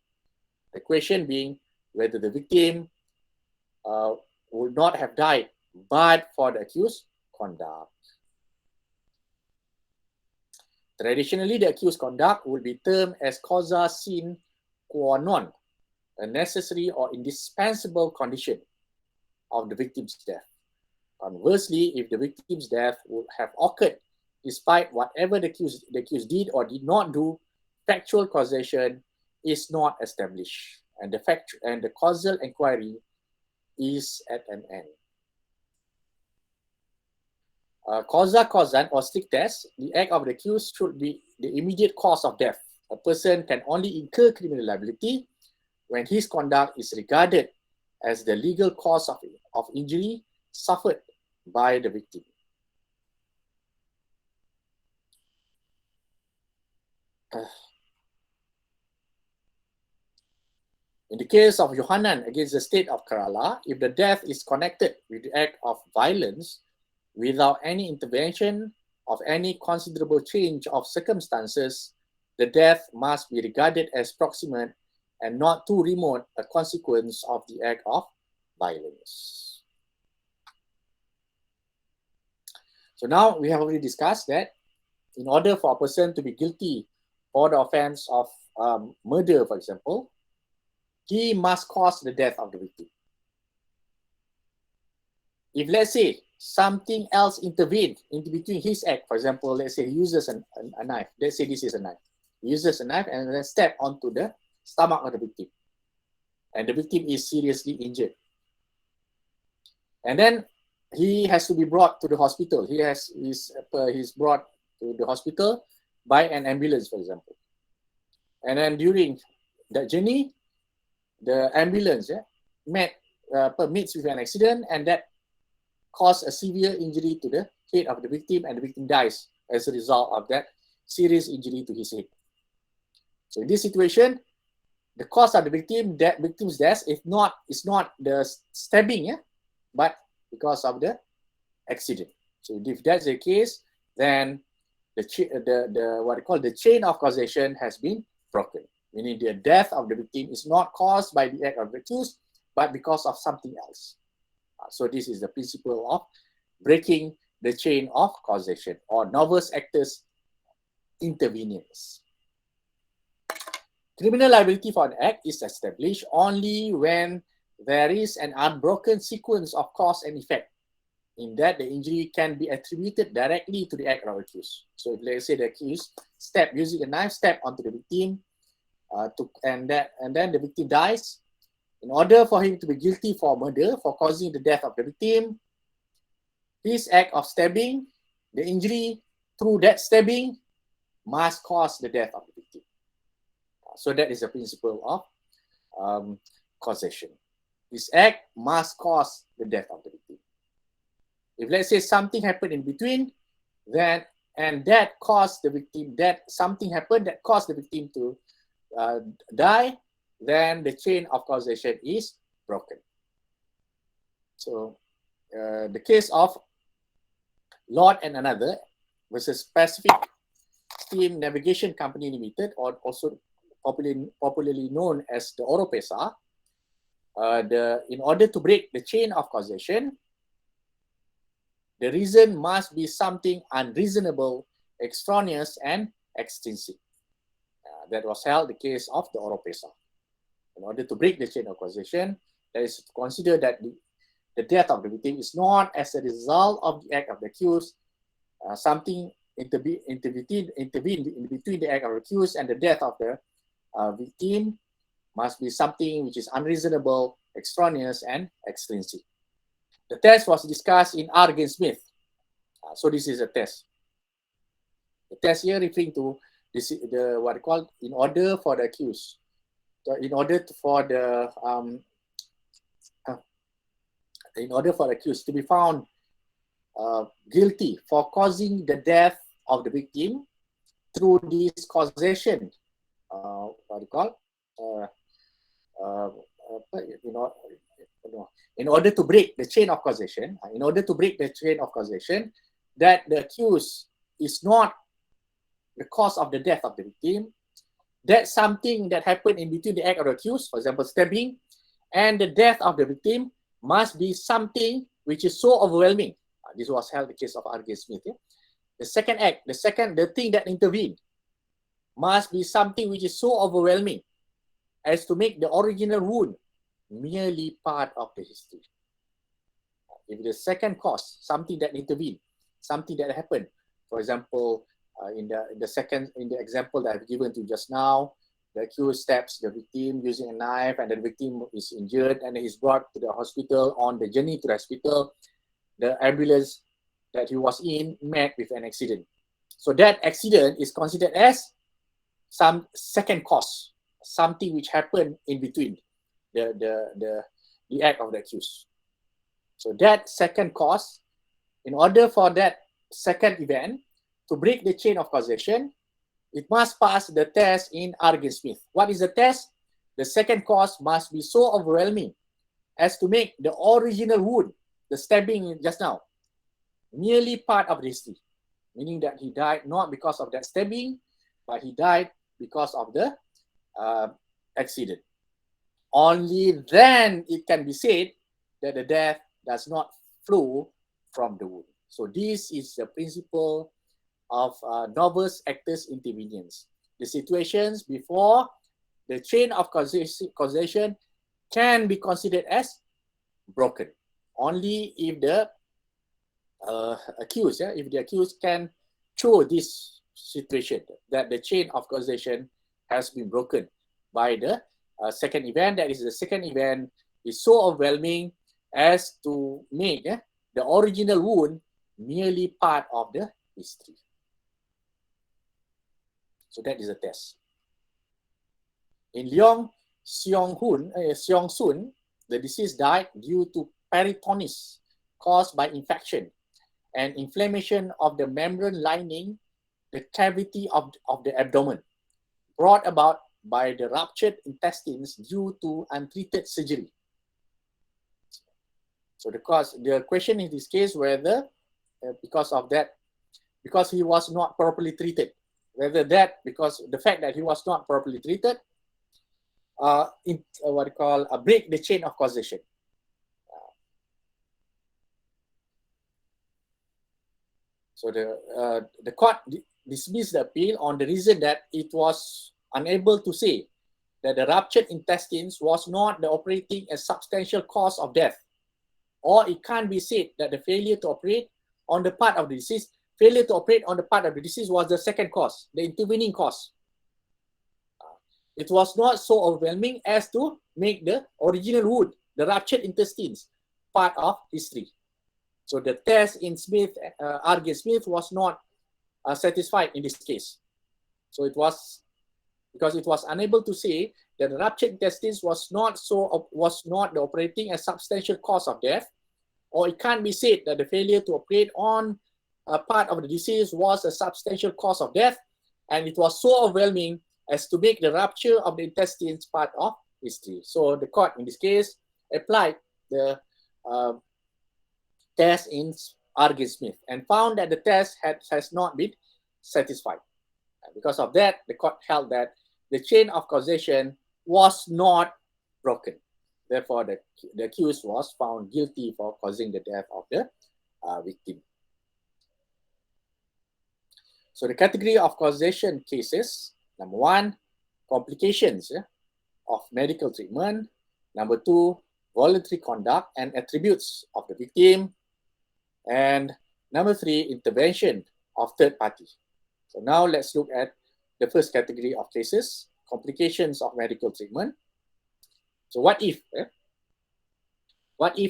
The question being whether the victim would not have died but for the accused conduct. Traditionally, the accused conduct would be termed as causa sine qua non, a necessary or indispensable condition of the victim's death. Conversely, if the victim's death would have occurred despite whatever the accused did or did not do, factual causation is not established, and the causal inquiry is at an end. Causa causant or strict test, the act of the accused should be the immediate cause of death. A person can only incur criminal liability when his conduct is regarded as the legal cause of injury suffered by the victim. In the case of Yohanan against the state of Kerala, if the death is connected with the act of violence without any intervention of any considerable change of circumstances, the death must be regarded as proximate and not too remote a consequence of the act of violence. So now we have already discussed that in order for a person to be guilty for the offense of murder, for example, he must cause the death of the victim. If, let's say, something else intervened in between his act, for example, let's say he uses a knife. Let's say this is a knife. He uses a knife and then stab onto the stomach of the victim. And the victim is seriously injured. And then he has to be brought to the hospital. He's brought to the hospital by an ambulance, for example. And then during that journey, the ambulance meets with an accident, and that caused a severe injury to the head of the victim, and the victim dies as a result of that serious injury to his head. So in this situation, the cause of the victim's death is not the stabbing, but because of the accident. So if that's the case, then the chain of causation has been broken, meaning the death of the victim is not caused by the act of the accused, but because of something else. So this is the principle of breaking the chain of causation, or novus actus interveniens. Criminal liability for an act is established only when there is an unbroken sequence of cause and effect, in that the injury can be attributed directly to the act of the accused. So if, let's say, the accused using a knife stab onto the victim, and then the victim dies, in order for him to be guilty for murder, for causing the death of the victim, his act of stabbing, the injury through that stabbing, must cause the death of the victim. So that is the principle of causation. This act must cause the death of the victim. If, let's say, something happened in between, and that caused the victim, something happened that caused the victim to die, then the chain of causation is broken. So the case of Lord and Another versus Pacific Steam Navigation Company Limited, or also popularly known as the Oropesa, in order to break the chain of causation, the reason must be something unreasonable, extraneous, and extrinsic. That was held the case of the Oropesa. In order to break the chain of causation, there is to consider that the death of the victim is not as a result of the act of the accused. Something intervened in between the act of the accused and the death of the victim must be something which is unreasonable, extraneous, and extrinsic. The test was discussed in R against Smith. So this is a test. The test here referring to what I call in order for the accused. So in order for the accused to be found guilty for causing the death of the victim through this causation, in order to break the chain of causation, that the accused is not the cause of the death of the victim, that something that happened in between the act of the accused, for example, stabbing, and the death of the victim must be something which is so overwhelming. This was held the case of R.G. Smith. The thing that intervened must be something which is so overwhelming as to make the original wound merely part of the history. If the second cause, something that intervened, something that happened, for example, in the example that I've given to you just now, the accused stabs the victim using a knife, and the victim is injured and he's brought to the hospital. On the journey to the hospital, the ambulance that he was in met with an accident. So that accident is considered as some second cause, something which happened in between the act of the accused. So that second cause, in order for that second event to break the chain of causation, it must pass the test in R.G. Smith. What is the test? The second cause must be so overwhelming as to make the original wound, the stabbing just now, merely part of the history. Meaning that he died not because of that stabbing, but he died because of the accident. only then it can be said that the death does not flow from the wound. So this is the principle of novus actus interveniens. The situations before the chain of causation can be considered as broken only if the accused can show this situation, that the chain of causation has been broken by the second event. That is, the second event is so overwhelming as to make the original wound merely part of the history. So that is a test. In Leong Seong Sun, the deceased died due to peritonitis caused by infection and inflammation of the membrane lining the cavity of the abdomen, brought about by the ruptured intestines due to untreated surgery. So the question in this case whether because he was not properly treated, whether that because the fact that he was not properly treated break the chain of causation. So the court dismissed the appeal on the reason that it was unable to say that the ruptured intestines was not the operating and substantial cause of death, or it can't be said that the failure to operate on the part of the deceased was the second cause, the intervening cause. It was not so overwhelming as to make the original wound, the ruptured intestines, part of history. So the test in R.G. Smith was not satisfied in this case. So it was because it was unable to say that the ruptured intestines was not the operating and substantial cause of death, or it can't be said that the failure to operate on a part of the disease was a substantial cause of death, and it was so overwhelming as to make the rupture of the intestines part of history. So the court in this case applied the test in R.G. Smith and found that the test has not been satisfied. And because of that, the court held that the chain of causation was not broken. Therefore, the accused was found guilty for causing the death of the victim. So the category of causation cases: number one, complications of medical treatment. Number two, voluntary conduct and attributes of the victim. And number three, intervention of third party. So now let's look at the first category of cases, complications of medical treatment. So what if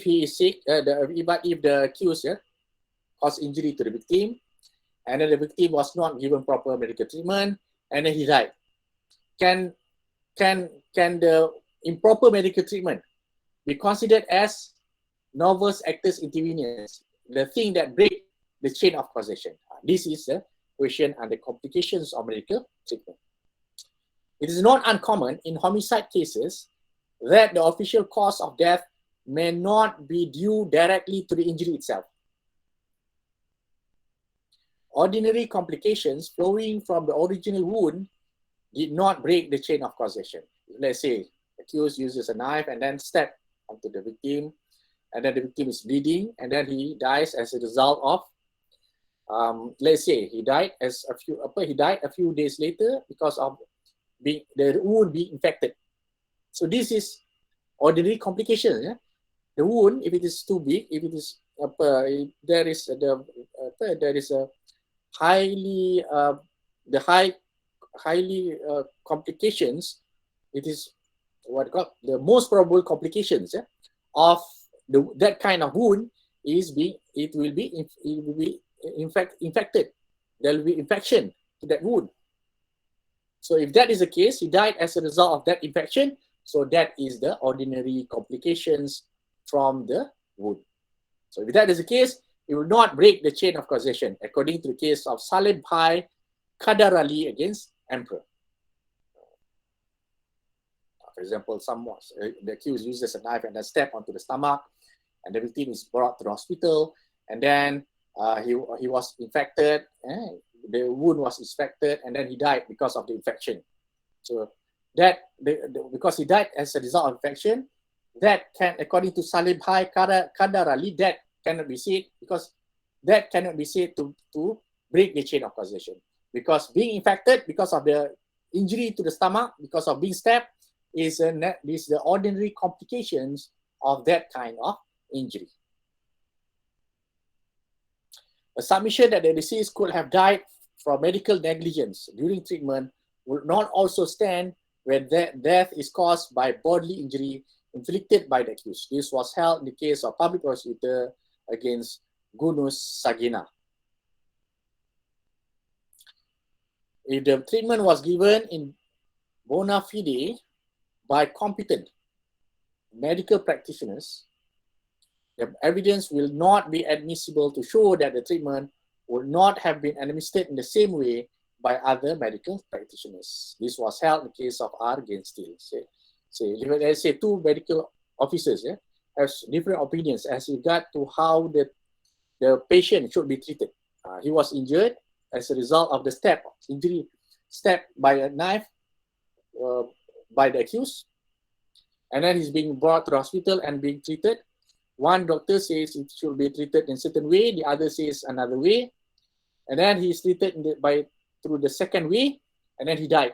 he is sick, but if the accused caused injury to the victim, and then the victim was not given proper medical treatment, and then he died. Can the improper medical treatment be considered as novus actus interveniens, the thing that breaks the chain of causation? This is the question under complications of medical treatment. It is not uncommon in homicide cases that the official cause of death may not be due directly to the injury itself. Ordinary complications flowing from the original wound did not break the chain of causation. Let's say the accused uses a knife and then stabs onto the victim, and then the victim is bleeding, and then he dies as a result of, let's say he died a few days later because of the wound being infected. So this is ordinary complication. Yeah? The wound, if it is too big, if it is there is a highly complications. It is the most probable complications of that kind of wound it will be infected. There will be infection to that wound. So if that is the case, he died as a result of that infection. So that is the ordinary complications from the wound. So if that is the case, it will not break the chain of causation, according to the case of Saleh Bhai Kadarali against Emperor. For example, the accused uses a knife and then stabs onto the stomach, and the victim is brought to the hospital, and then he was infected, the wound was infected, and then he died because of the infection. So that because he died as a result of infection, that can, according to Salim Hai Qadar Ali, that cannot be said, because that cannot be said to break the chain of causation. Because being infected because of the injury to the stomach, because of being stabbed, is the ordinary complications of that kind of injury. A submission that the deceased could have died from medical negligence during treatment would not also stand when death is caused by bodily injury inflicted by the accused. This was held in the case of public prosecutor against Gunus Sagina. If the treatment was given in bona fide by competent medical practitioners, the evidence will not be admissible to show that the treatment would not have been administered in the same way by other medical practitioners. This was held in the case of R against Steele. Let's say two medical officers have different opinions as regard to how the patient should be treated. He was injured as a result of the injury stabbed by a knife by the accused, and then he's being brought to the hospital and being treated. One doctor says it should be treated in a certain way, the other says another way, and then he's treated through the second way, and then he died.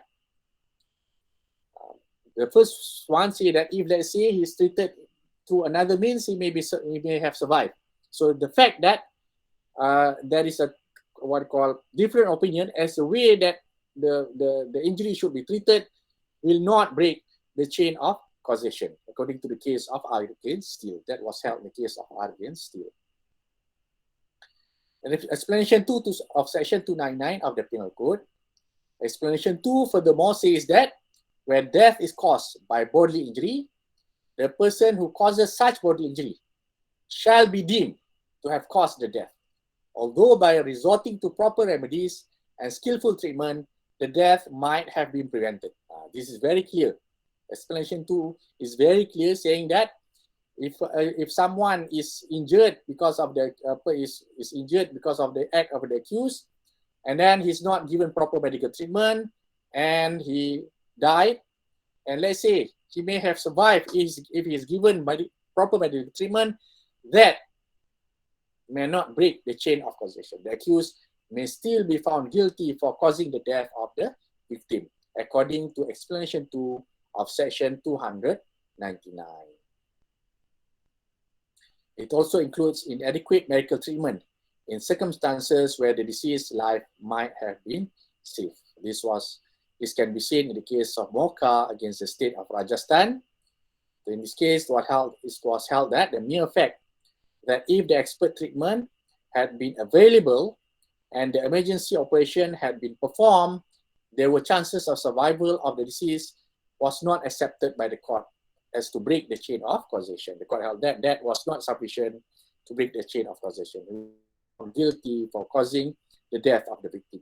The first one say that if, let's say, he's treated through another means, he may have survived. So the fact that there is a what called different opinion as the way that the injury should be treated will not break the chain of causation, according to the case of R against Steele. That was held in the case of R against Steele. And explanation 2 of section 299 of the Penal Code. Explanation 2 furthermore says that when death is caused by bodily injury, the person who causes such bodily injury shall be deemed to have caused the death, although by resorting to proper remedies and skillful treatment, the death might have been prevented. This is very clear. Explanation 2 is very clear, saying that if someone is injured because of the is injured because of the act of the accused, and then he's not given proper medical treatment and he died, and let's say he may have survived if he's given proper medical treatment, that may not break the chain of causation. The accused may still be found guilty for causing the death of the victim, according to explanation 2 of section 299. It also includes inadequate medical treatment in circumstances where the deceased's life might have been saved. This can be seen in the case of Mocha against the state of Rajasthan. So in this case, it was held that the mere fact that if the expert treatment had been available and the emergency operation had been performed, there were chances of survival of the deceased was not accepted by the court as to break the chain of causation. The court held that that was not sufficient to break the chain of causation. He was guilty for causing the death of the victim.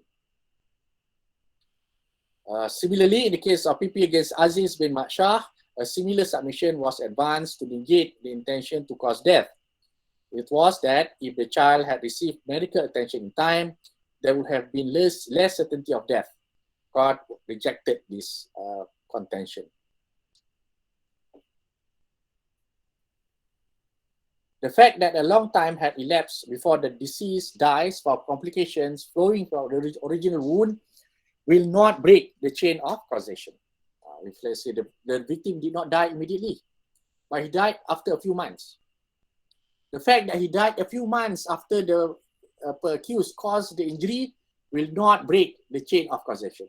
Similarly, in the case of PP against Aziz bin Makshah, a similar submission was advanced to negate the intention to cause death. It was that if the child had received medical attention in time, there would have been less certainty of death. Court rejected this contention. The fact that a long time had elapsed before the deceased dies from complications flowing from the original wound will not break the chain of causation. If let's say the victim did not die immediately, but he died after a few months. The fact that he died a few months after the accused caused the injury will not break the chain of causation.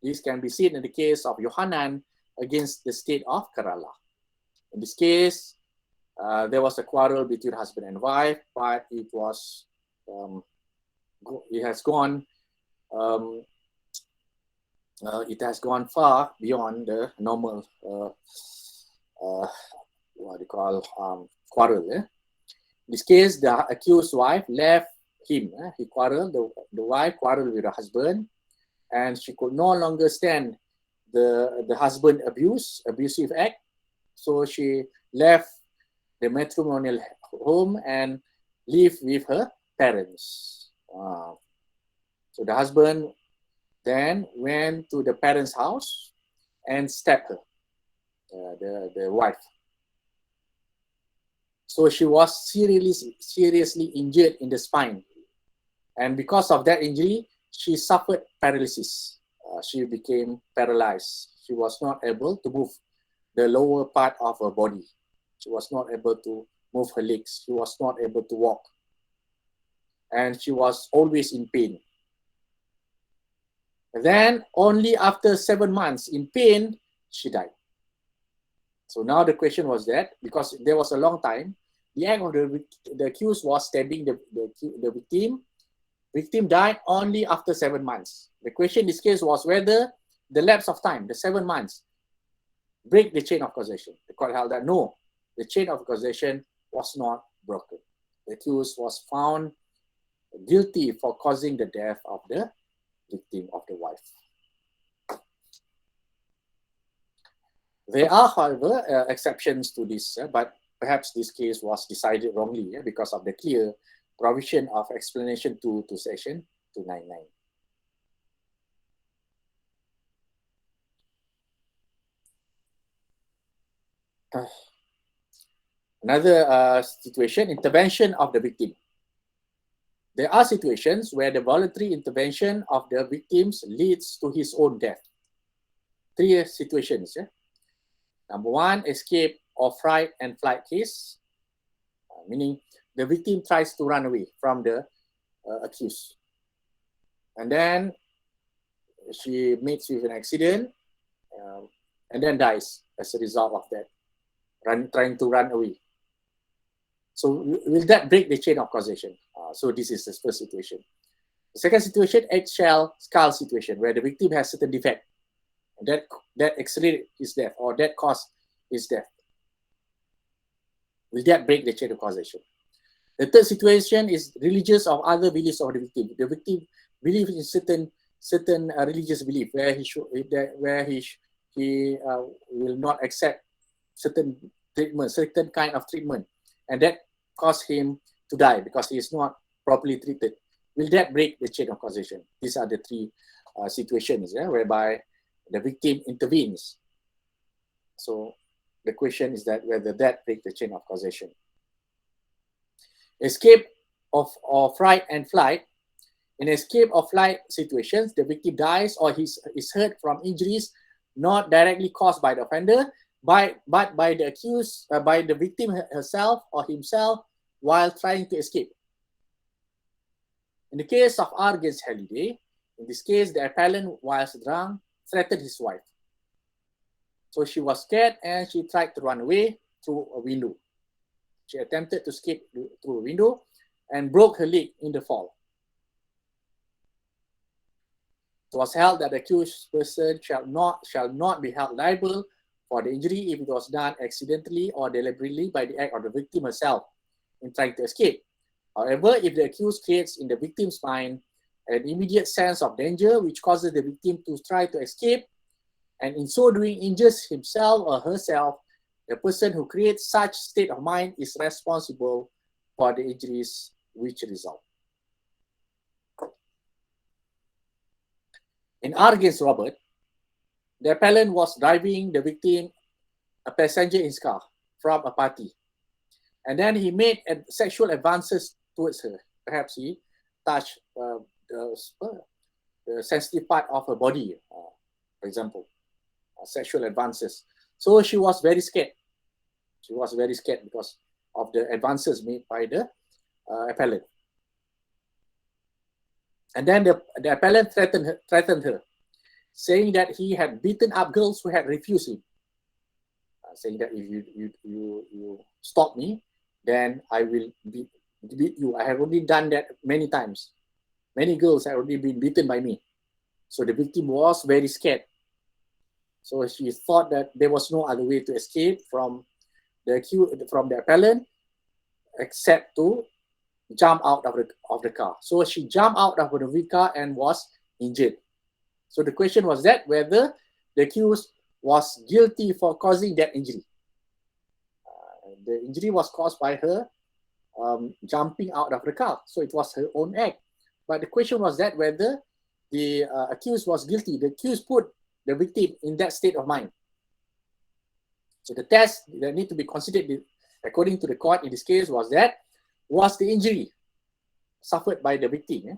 This can be seen in the case of Yohanan against the state of Kerala. In this case, there was a quarrel between husband and wife, but it has gone far beyond the normal quarrel. In this case, the accused wife left him. He quarreled. The wife quarreled with her husband, and she could no longer stand the husband abusive act. So she left the matrimonial home and lived with her parents. So the husband then went to the parents' house and stabbed her, the wife. So she was seriously injured in the spine. And because of that injury, she suffered paralysis. She became paralyzed. She was not able to move the lower part of her body. She was not able to move her legs. She was not able to walk. And she was always in pain. And then only after 7 months in pain, she died. So now the question was that, because there was a long time, the act of the accused was stabbing the victim. Victim died only after 7 months. The question in this case was whether the lapse of time, the 7 months, break the chain of causation. The court held that no, the chain of causation was not broken. The accused was found guilty for causing the death of the victim, of the wife. There are, however, exceptions to this, but perhaps this case was decided wrongly because of the clear provision of explanation to section 299. Another situation, intervention of the victim. There are situations where the voluntary intervention of the victims leads to his own death. 3 situations. Number 1, escape or fright and flight case, meaning the victim tries to run away from the accused. And then she meets with an accident and then dies as a result of that, trying to run away. So will that break the chain of causation? So this is the first situation. The second situation, eggshell skull situation, where the victim has certain defect. And that accelerated his death, or that caused his death. Will that break the chain of causation? The third situation is religious or other beliefs of the victim. The victim believes in certain religious belief where he will not accept certain treatment, certain kind of treatment, and that caused him to die because he is not properly treated. Will that break the chain of causation? These are the 3 situations whereby the victim intervenes. So the question is that whether that breaks the chain of causation. Escape or fright and flight. In escape or flight situations, the victim dies or is hurt from injuries not directly caused by the offender, but by the accused, by the victim herself or himself while trying to escape. In the case of R against Halliday, in this case, the appellant, whilst drunk, threatened his wife. So she was scared and she tried to run away through a window. She attempted to escape through a window and broke her leg in the fall. It was held that the accused person shall not be held liable for the injury if it was done accidentally or deliberately by the act of the victim herself in trying to escape. However, if the accused creates in the victim's mind an immediate sense of danger which causes the victim to try to escape, and in so doing injures himself or herself, the person who creates such state of mind is responsible for the injuries which result. In R against Robert, the appellant was driving the victim, a passenger in his car, from a party. And then he made sexual advances towards her. Perhaps he touched the sensitive part of her body, for example, sexual advances. So she was very scared. She was very scared because of the advances made by the appellant. And then the appellant threatened her, saying that he had beaten up girls who had refused him, saying that if you stop me, then I will beat you. I have already done that many times. Many girls have already been beaten by me. So the victim was very scared. So she thought that there was no other way to escape from the appellant except to jump out of the car. So she jumped out of the car and was injured. So the question was that whether the accused was guilty for causing that injury. The injury was caused by her jumping out of the car. So it was her own act. But the question was that whether the accused was guilty. The accused put the victim in that state of mind. So the test that need to be considered according to the court in this case was the injury suffered by the victim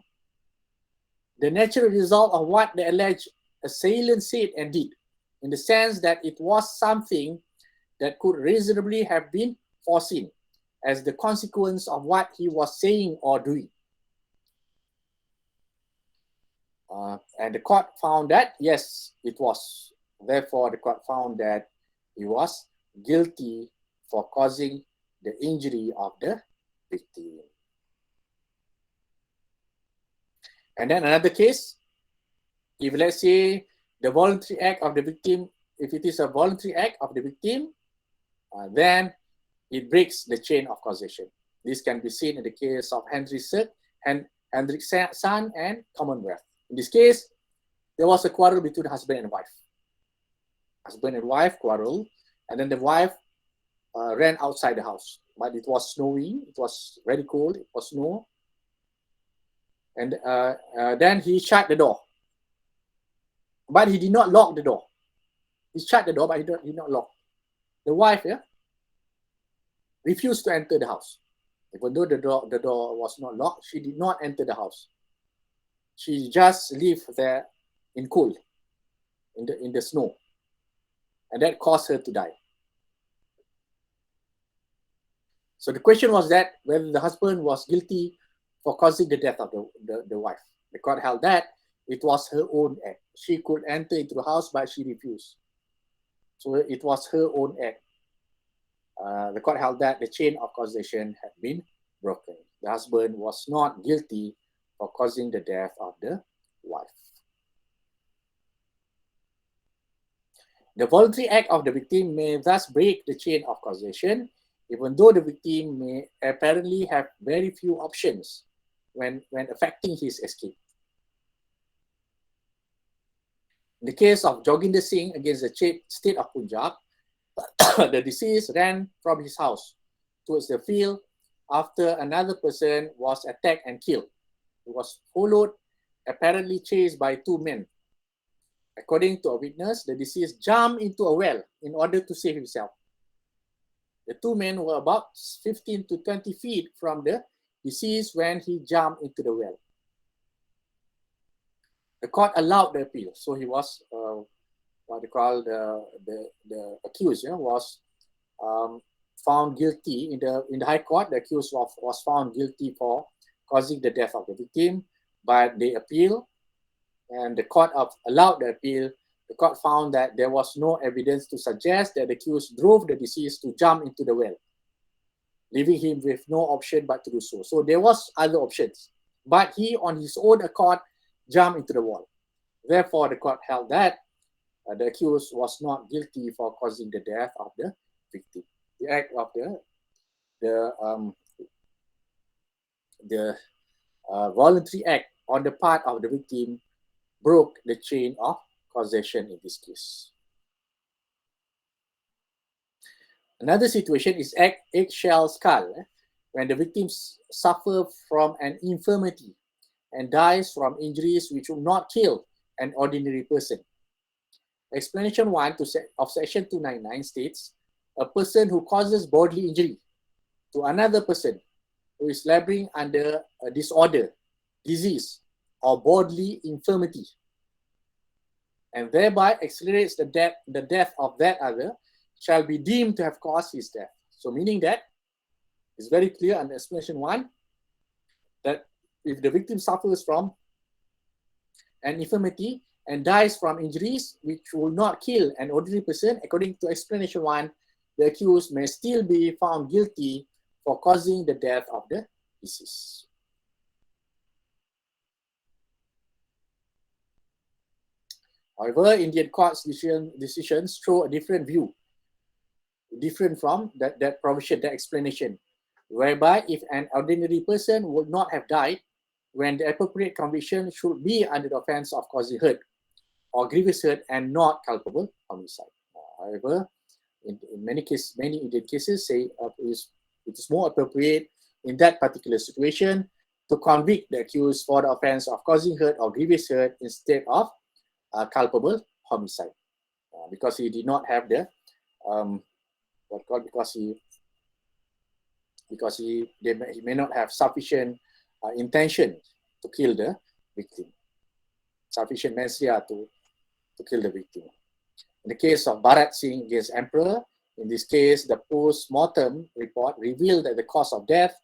the natural result of what the alleged assailant said and did, in the sense that it was something that could reasonably have been foreseen as the consequence of what he was saying or doing. And the court found that, yes, it was. Therefore, the court found that he was guilty for causing the injury of the victim. And then another case, if let's say the voluntary act of the victim, if it is a voluntary act of the victim, then it breaks the chain of causation. This can be seen in the case of Hendrickson and Commonwealth. In this case, there was a quarrel between husband and wife. Husband and wife quarreled, and then the wife ran outside the house. But it was snowing, it was very cold, it was snow. And then he shut the door. But he did not lock the door. He shut the door, but he did not lock. The wife refused to enter the house. Even though the door was not locked, she did not enter the house. She just lived there in cold, in the snow. And that caused her to die. So the question was that whether the husband was guilty for causing the death of the wife. The court held that it was her own act. She could enter into the house, but she refused. So it was her own act. The court held that the chain of causation had been broken. The husband was not guilty for causing the death of the wife. The voluntary act of the victim may thus break the chain of causation, even though the victim may apparently have very few options when effecting his escape. In the case of Joginder Singh against the state of Punjab, the deceased ran from his house towards the field after another person was attacked and killed. He was followed, apparently chased by two men. According to a witness, the deceased jumped into a well in order to save himself. The two men were about 15 to 20 feet from the deceased when he jumped into the well. The court allowed the appeal, so he was what they call the accused was found guilty in the High Court. The accused was found guilty for causing the death of the victim, but they appealed, and the court allowed the appeal. The court found that there was no evidence to suggest that the accused drove the deceased to jump into the well, leaving him with no option but to do so. So there was other options, but he on his own accord jumped into the well. Therefore, the court held that the accused was not guilty for causing the death of the victim. The act of the voluntary act on the part of the victim broke the chain of causation in this case. Another situation is eggshell skull, when the victims suffer from an infirmity and dies from injuries which would not kill an ordinary person. Explanation 1 of section 299 states, a person who causes bodily injury to another person who is laboring under a disorder, disease, or bodily infirmity, and thereby accelerates the death of that other, shall be deemed to have caused his death. So meaning that it's very clear under explanation 1 that if the victim suffers from an infirmity and dies from injuries which will not kill an ordinary person, according to explanation 1, the accused may still be found guilty for causing the death of the deceased. However, Indian courts' decisions show a different view, different from that provision, that explanation, whereby if an ordinary person would not have died, when the appropriate conviction should be under the offence of causing hurt or grievous hurt and not culpable homicide. However, in many Indian cases say it is more appropriate in that particular situation to convict the accused for the offence of causing hurt or grievous hurt instead of culpable homicide because he did not have the he may not have sufficient intention to kill the victim, sufficient mens rea to kill the victim. In the case of Bharat Singh against Emperor, in this case, the post-mortem report revealed that the cause of death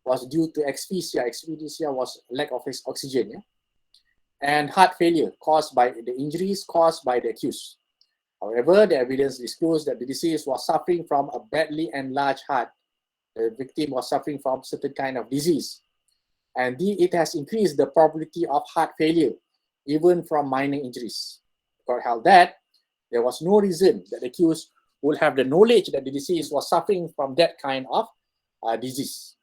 was due to asphyxia. Asphyxia was lack of oxygen, and heart failure caused by the injuries caused by the accused. However, the evidence disclosed that the deceased was suffering from a badly enlarged heart. The victim was suffering from certain kind of disease, and it has increased the probability of heart failure, even from minor injuries. The court held that there was no reason that the accused would have the knowledge that the deceased was suffering from that kind of disease.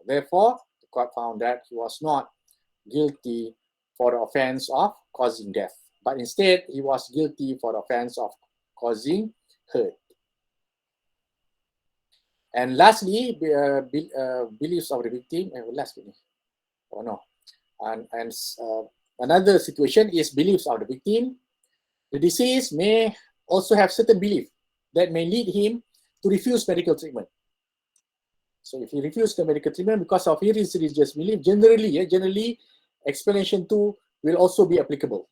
Therefore, the court found that he was not guilty for the offense of causing death, but instead he was guilty for the offense of causing hurt. And lastly, beliefs of the victim. Another situation is beliefs of the victim. The deceased may also have certain belief that may lead him to refuse medical treatment. So if he refuses the medical treatment because of his religious belief, generally explanation 2 will also be applicable.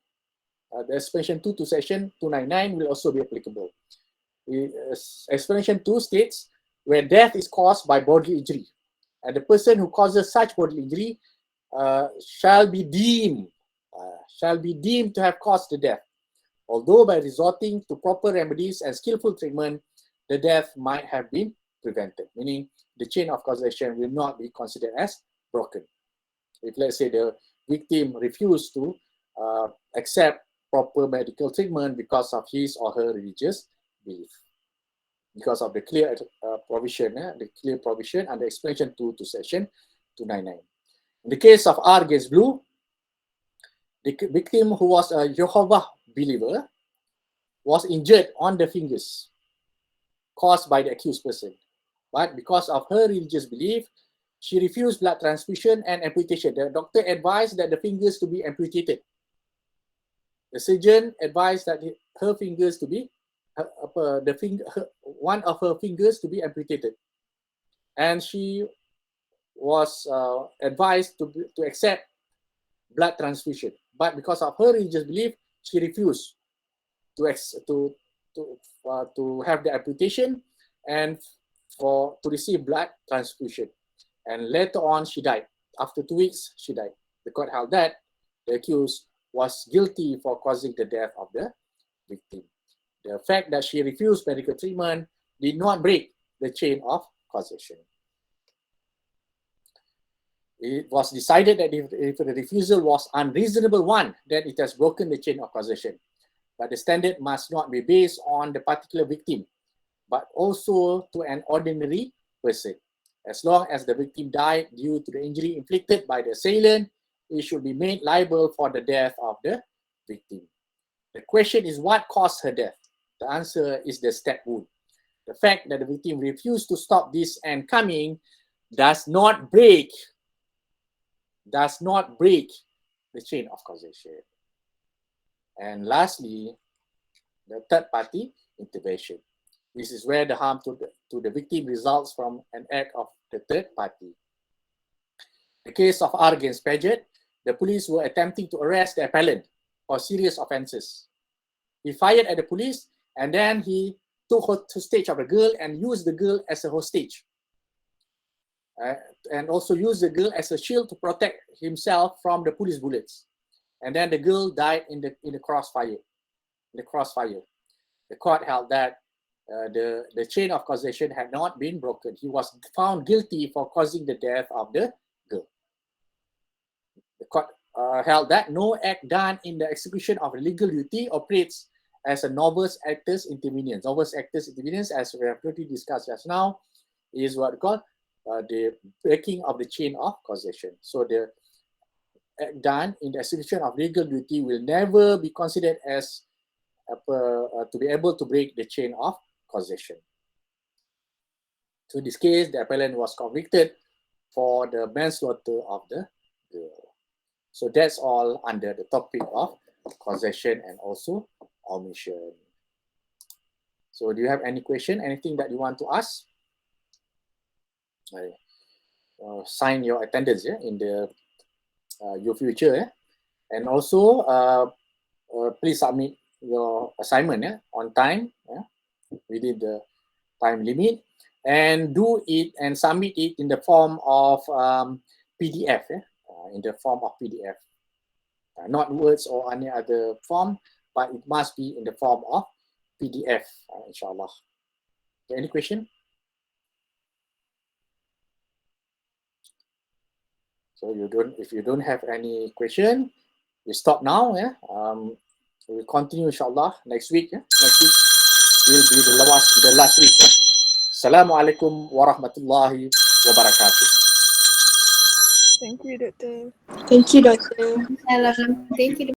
The explanation 2 to section 299 will also be applicable. Explanation 2 states where death is caused by bodily injury, and the person who causes such bodily injury shall be deemed to have caused the death, although by resorting to proper remedies and skillful treatment, the death might have been prevented, meaning the chain of causation will not be considered as broken. If, let's say, the victim refused to accept proper medical treatment because of his or her religious belief, because of the clear provision under explanation 2 to section 299. In the case of R against Blue, the victim, who was a Jehovah believer, was injured on the fingers caused by the accused person. But because of her religious belief, she refused blood transfusion and amputation. The doctor advised that the fingers to be amputated. The surgeon advised that her fingers to be, one of her fingers to be amputated. And she was advised to accept blood transfusion. But because of her religious belief, she refused to have the amputation and to receive blood transfusion. And later on, she died. After 2 weeks, she died. The court held that the accused was guilty for causing the death of the victim. The fact that she refused medical treatment did not break the chain of causation. It was decided that if the refusal was unreasonable one, then it has broken the chain of causation. But the standard must not be based on the particular victim, but also to an ordinary person. As long as the victim died due to the injury inflicted by the assailant, he should be made liable for the death of the victim. The question is, what caused her death? The answer is the stab wound. The fact that the victim refused to stop this and coming does not break the chain of causation. And lastly, the third party intervention. This is where the harm to the victim results from an act of the third party. In the case of R against Paget, the police were attempting to arrest the appellant for serious offences. He fired at the police, and then he took hostage of the girl and used the girl as a hostage. And also used the girl as a shield to protect himself from the police bullets. And then the girl died in the crossfire. The court held that the chain of causation had not been broken. He was found guilty for causing the death of the girl. The court held that no act done in the execution of a legal duty operates as a novice actor's intervenience. Novice actor's intervenience, as we have already discussed just now, is what we call the breaking of the chain of causation. So the act done in the execution of legal duty will never be considered as to be able to break the chain of causation. So in this case, the appellant was convicted for the manslaughter of the girl. So that's all under the topic of causation and also omission. So do you have any question, anything that you want to ask? Sign your attendance in the your future, and also please submit your assignment on time, within the time limit, and do it and submit it in the form of PDF, in the form of PDF, not words or any other form, but it must be in the form of PDF, inshallah. Any question? So if you don't have any question, we stop now. We'll continue inshallah next week. Next week will be the last week. Assalamualaikum warahmatullahi wabarakatuh. Thank you, Doctor. Thank you, Doctor. Thank you.